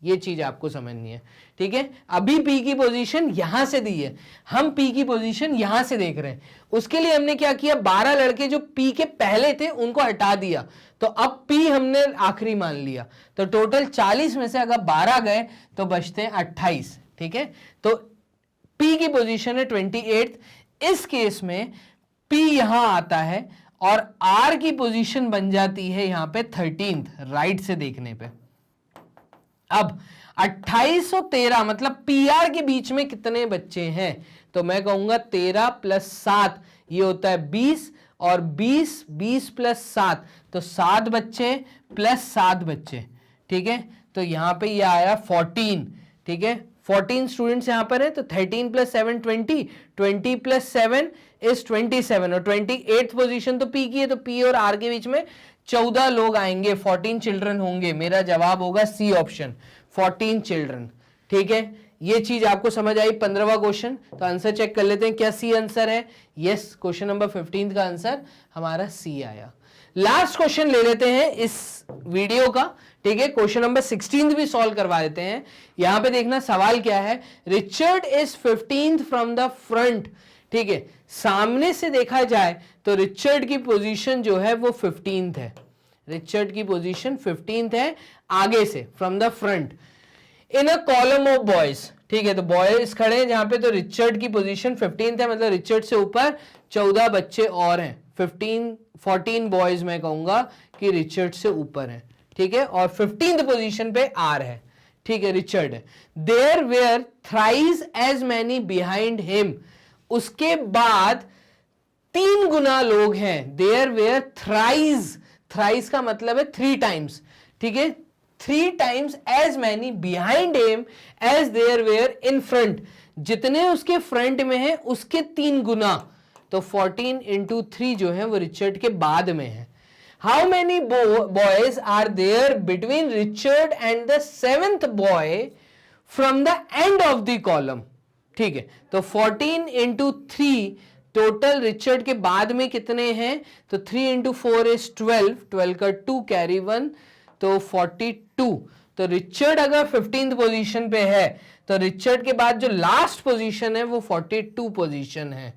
ये चीज आपको समझनी है, ठीक है। अभी पी की पोजीशन यहां से दी है, हम पी की पोजीशन यहां से देख रहे हैं, उसके लिए हमने क्या किया, 12 लड़के जो पी के पहले थे उनको हटा दिया, तो अब पी हमने आखिरी मान लिया, तो टोटल 40 में से अगर 12 गए तो बचते हैं 28, ठीक है। तो पी की पोजीशन है 28, इस केस में पी यहां आता है और आर की पोजीशन बन जाती है यहां पे 13th, राइट से देखने पे। अब 28 और 13 मतलब पीआर के बीच में कितने बच्चे हैं, तो मैं कहूंगा 13 प्लस 7 ये होता है 20, और 20 प्लस 7 तो 7 बच्चे प्लस 7 बच्चे, ठीक है। तो यहां पे ये आया 14, ठीक है। 14 स्टूडेंट्स यहां पर है, तो 13 प्लस 7 20, 20 प्लस 7 इज 27, और 28th पोजीशन तो पी की है, तो पी और आर के बीच में 14 लोग आएंगे, 14 चिल्ड्रन होंगे, मेरा जवाब होगा सी ऑप्शन 14 चिल्ड्रन, ठीक है। ये चीज आपको समझ आई। 15वां क्वेश्चन, तो आंसर चेक कर लेते हैं, क्या सी आंसर है, यस, क्वेश्चन नंबर 15 का आंसर हमारा सी आया। लास्ट क्वेश्चन ले लेते हैं इस वीडियो का, ठीक है, क्वेश्चन नंबर 16 भी सॉल्व करवा देते हैं। यहां पे देखना सवाल क्या है, Richard is 15th from the front, ठीक है, सामने से देखा जाए तो रिचर्ड की पोजीशन जो है वो 15th है, रिचर्ड की पोजीशन 15th है आगे से, from the front, in a column of boys, ठीक है, तो बॉयज खड़े हैं जहां पे, तो रिचर्ड की पोजीशन 15th है, मतलब रिचर्ड से ऊपर 14 बच्चे और हैं, 14 बॉयज मैं कहूंगा कि रिचर्ड से ऊपर है, ठीक है, और 15th पोजीशन पे आर है, ठीक है, रिचर्ड है। There were thrice as many behind him, उसके बाद 3 गुना लोग हैं, देयर वेयर थ्राइस, थ्राइस का मतलब है 3 टाइम्स, ठीक है, 3 times as many behind him as there were in front, जितने उसके फ्रंट में है उसके 3 गुना, तो 14 इंटू 3 जो है वो रिचर्ड के बाद में है। How many boys are there between Richard and the 7th boy from the end of the column, ठीक है, तो 14 इंटू 3 टोटल रिचर्ड के बाद में कितने हैं, तो 3 इंटू 4 इज 12, 12 का 2 कैरी 1, तो 42, तो रिचर्ड अगर 15th पोजीशन पे है तो रिचर्ड के बाद जो लास्ट पोजीशन है वो 42 पोजीशन है,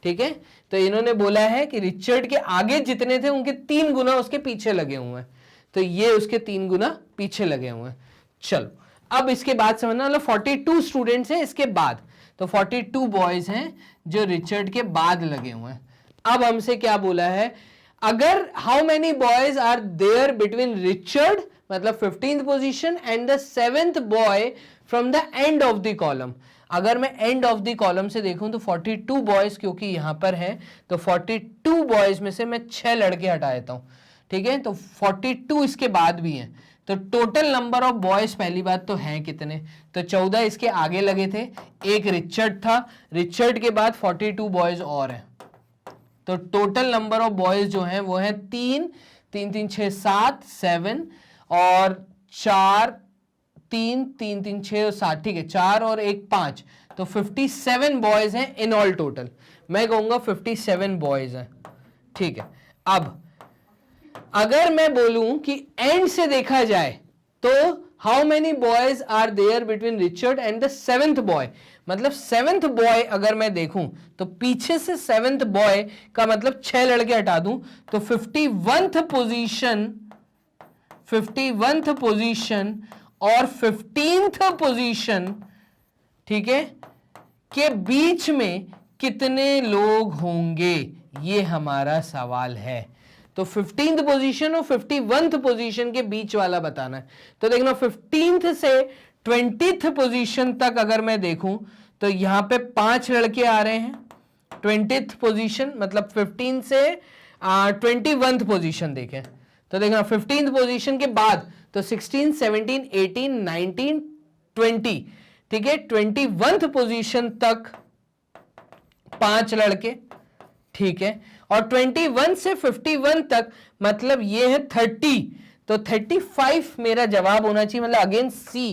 ठीक है। तो इन्होंने बोला है कि रिचर्ड के आगे जितने थे उनके 3 गुना उसके पीछे लगे हुए हैं, तो ये उसके 3 गुना पीछे लगे हुए हैं। चलो अब इसके बाद समझना, मतलब 42 स्टूडेंट्स हैं इसके बाद, तो 42 बॉयज हैं जो रिचर्ड के बाद लगे हुए हैं। अब हमसे क्या बोला है, अगर how many boys are there between Richard मतलब 15th position and the 7th boy from the end of the column, अगर मैं एंड ऑफ द कॉलम से देखूं तो 42 बॉयज क्योंकि यहां पर है, तो 42 बॉयज में से मैं 6 लड़के हटा देता हूं, ठीक है, तो 42 इसके बाद भी हैं, तो टोटल नंबर ऑफ बॉयज पहली बात तो हैं कितने, तो 14 इसके आगे लगे थे, एक रिचर्ड था, रिचर्ड के बाद 42 बॉयज और हैं, तो टोटल नंबर ऑफ बॉयज जो हैं वो हैं 3 3 3 6 7 7 और 4 3 3 3 6 और 7, ठीक है, 4 और 1 5, तो 57 बॉयज हैं इन ऑल टोटल, मैं कहूंगा 57 बॉयज हैं, ठीक है। अब अगर मैं बोलूं कि एंड से देखा जाए तो how many boys are there between Richard and the 7th boy, मतलब 7th बॉय अगर मैं देखूं तो पीछे से 7th बॉय का मतलब 6 लड़के हटा दूं तो 51th पोजीशन और 15th पोजीशन, ठीक है, के बीच में कितने लोग होंगे, ये हमारा सवाल है। तो 15th पोजीशन और 51th पोजीशन के बीच वाला बताना है। तो देखना 15th से 20th पोजीशन तक अगर मैं देखूं तो यहां पे 5 लड़के आ रहे हैं। 20th पोजीशन मतलब 15 से 21th पोजीशन देखें तो देखना 15th पोजीशन के बाद तो 16, 17, 18, 19, 20, ठीक है, 21th पोजीशन तक 5 लड़के, ठीक है, और 21 से 51 तक मतलब ये है 30, तो 35 मेरा जवाब होना चाहिए, मतलब अगेन सी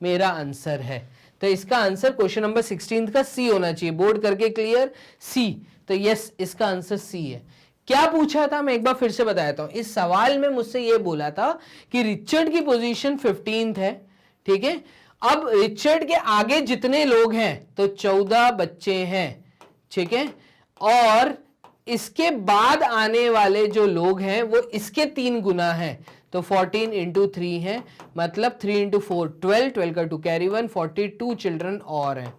मेरा आंसर है। तो इसका आंसर क्वेश्चन नंबर 16 का सी होना चाहिए, बोर्ड करके क्लियर, सी। तो यस, इसका आंसर सी है। क्या पूछा था मैं एक बार फिर से बताता हूं। इस सवाल में मुझसे ये बोला था कि रिचर्ड की पोजीशन 15th है, ठीक है। अब रिचर्ड के आगे जितने लोग हैं तो 14 बच्चे हैं, ठीक है, और इसके बाद आने वाले जो लोग हैं वो इसके 3 गुना हैं, तो 14 इंटू 3 है, मतलब 3 इंटू 4 12, 12 का 2 कैरी 1, 42 चिल्ड्रन और हैं।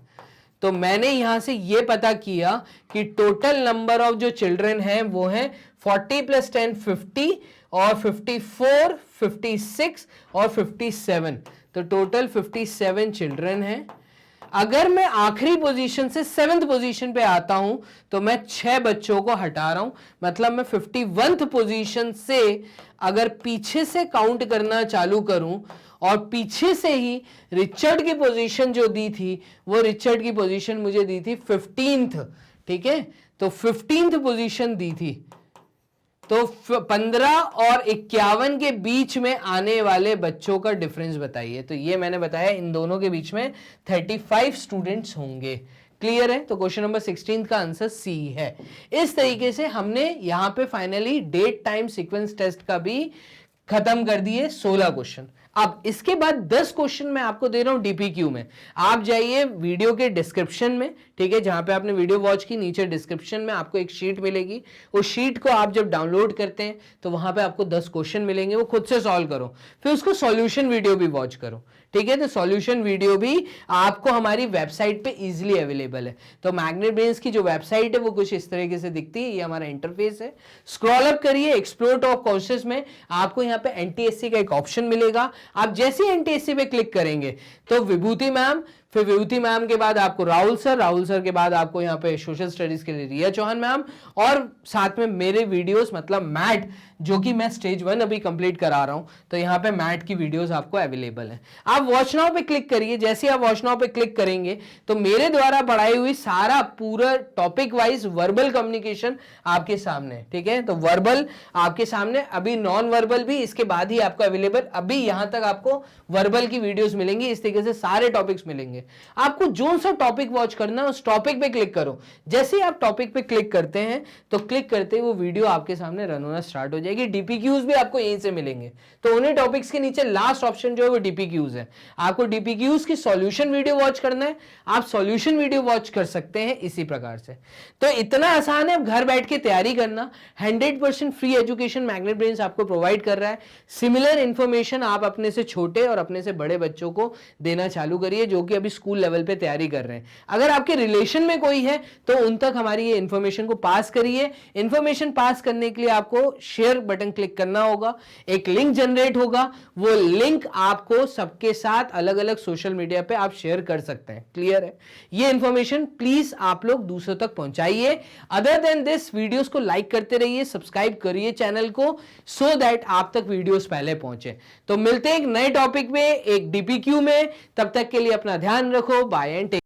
तो मैंने यहां से ये पता किया कि टोटल नंबर ऑफ जो चिल्ड्रन हैं वो हैं 40 + 10 50 और 54, 56 और 57, तो टोटल 57 चिल्ड्रन हैं। अगर मैं आखिरी पोजीशन से 7th पोजीशन पे आता हूं तो मैं 6 बच्चों को हटा रहा हूं, मतलब मैं 51th पोजीशन से अगर पीछे से काउंट करना चालू करूं और पीछे से ही रिचर्ड की पोजीशन जो दी थी वो रिचर्ड की पोजीशन मुझे दी थी 15th, ठीक है, तो 15th पोजीशन दी थी, तो 15 और 51 के बीच में आने वाले बच्चों का डिफरेंस बताइए। तो ये मैंने बताया इन दोनों के बीच में 35 स्टूडेंट्स होंगे। क्लियर है? तो क्वेश्चन नंबर 16 का आंसर सी है। इस तरीके से हमने यहां पे finally date time sequence test का भी खत्म कर दिए 16 क्वेश्चन। अब इसके बाद 10 क्वेश्चन मैं आपको दे रहा हूं डीपीक्यू में। आप जाइए वीडियो के डिस्क्रिप्शन में, ठीक है, जहां पे आपने वीडियो वॉच की, नीचे डिस्क्रिप्शन में आपको एक शीट मिलेगी। उस शीट को आप जब डाउनलोड करते हैं तो वहां पे आपको 10 क्वेश्चन मिलेंगे, वो खुद से सॉल्व करो, फिर उसको सॉल्यूशन वीडियो भी वॉच करो, ठीक है। तो सॉल्यूशन वीडियो भी आपको हमारी वेबसाइट पे इजीली अवेलेबल है। तो मैग्नेट ब्रेन्स की जो वेबसाइट है वो कुछ इस तरीके से दिखती है, ये हमारा इंटरफेस है। स्क्रॉल अप करिए, एक्सप्लोर टॉप कोर्सेज में आपको यहाँ पे एनटीएससी का एक ऑप्शन मिलेगा। आप जैसे एनटीएससी पे क्लिक करेंगे तो विभूति मैम, फिर विभूति मैम के बाद आपको राहुल सर के बाद आपको यहाँ पे सोशल स्टडीज के लिए रिया चौहान मैम, और साथ में मेरे वीडियोस मतलब मैट, जो कि मैं स्टेज 1 अभी कंप्लीट करा रहा हूं, तो यहाँ पे मैट की वीडियोस आपको अवेलेबल है। आप वॉच नाउ पे क्लिक करिए। जैसे आप वॉच नाउ पे क्लिक करेंगे तो मेरे द्वारा पढ़ाई हुई सारा पूरा टॉपिक वाइज वर्बल कम्युनिकेशन आपके सामने, ठीक है। तो वर्बल आपके सामने, अभी नॉन वर्बल भी इसके बाद ही आपको अवेलेबल, अभी यहां तक आपको वर्बल की वीडियोस मिलेंगी। इस तरीके से सारे टॉपिक्स मिलेंगे। आपको जो सा टॉपिक वॉच करना है उस टॉपिक पे क्लिक करो। जैसे आप टॉपिक पे क्लिक करते हैं तो क्लिक करते ही वो वीडियो आपके सामने रन होना स्टार्ट हो जाएगी। डीपीक्यूज भी आपको यहीं से मिलेंगे। तो उन्हीं टॉपिक्स के नीचे लास्ट ऑप्शन जो है वो डीपीक्यूज है। आपको डीपीक्यूज की सॉल्यूशन वीडियो वॉच करना है, आप सॉल्यूशन वीडियो वॉच कर सकते हैं इसी प्रकार से। तो इतना आसान है, घर बैठ के तैयारी करना। 100% फ्री एजुकेशन मैग्नेट ब्रेन्स आपको प्रोवाइड कर रहा है। सिमिलर इंफॉर्मेशन आप अपने से छोटे और अपने से बड़े बच्चों को देना चालू करिए जो कि अभी स्कूल लेवल पे तैयारी कर रहे हैं। अगर आपके रिलेशन में कोई है तो उन तक हमारी ये इंफॉर्मेशन को पास करिए। इंफॉर्मेशन पास करने के लिए आपको शेयर बटन क्लिक करना होगा, एक लिंक जनरेट होगा, वो लिंक आपको सबके साथ अलग अलग सोशल मीडिया पे आप शेयर कर सकते हैं। क्लियर है? ये इंफॉर्मेशन प्लीज आप लोग दूसरों तक पहुंचाइए। अदर देन दिस, वीडियोस को लाइक करते रहिए, सब्सक्राइब करिए चैनल को, सो दैट आप तक वीडियोस पहले पहुंचे। तो मिलते हैं एक नए टॉपिक में, एक डीपीक्यू में। तब तक के लिए अपना ध्यान रखो। Bye and take.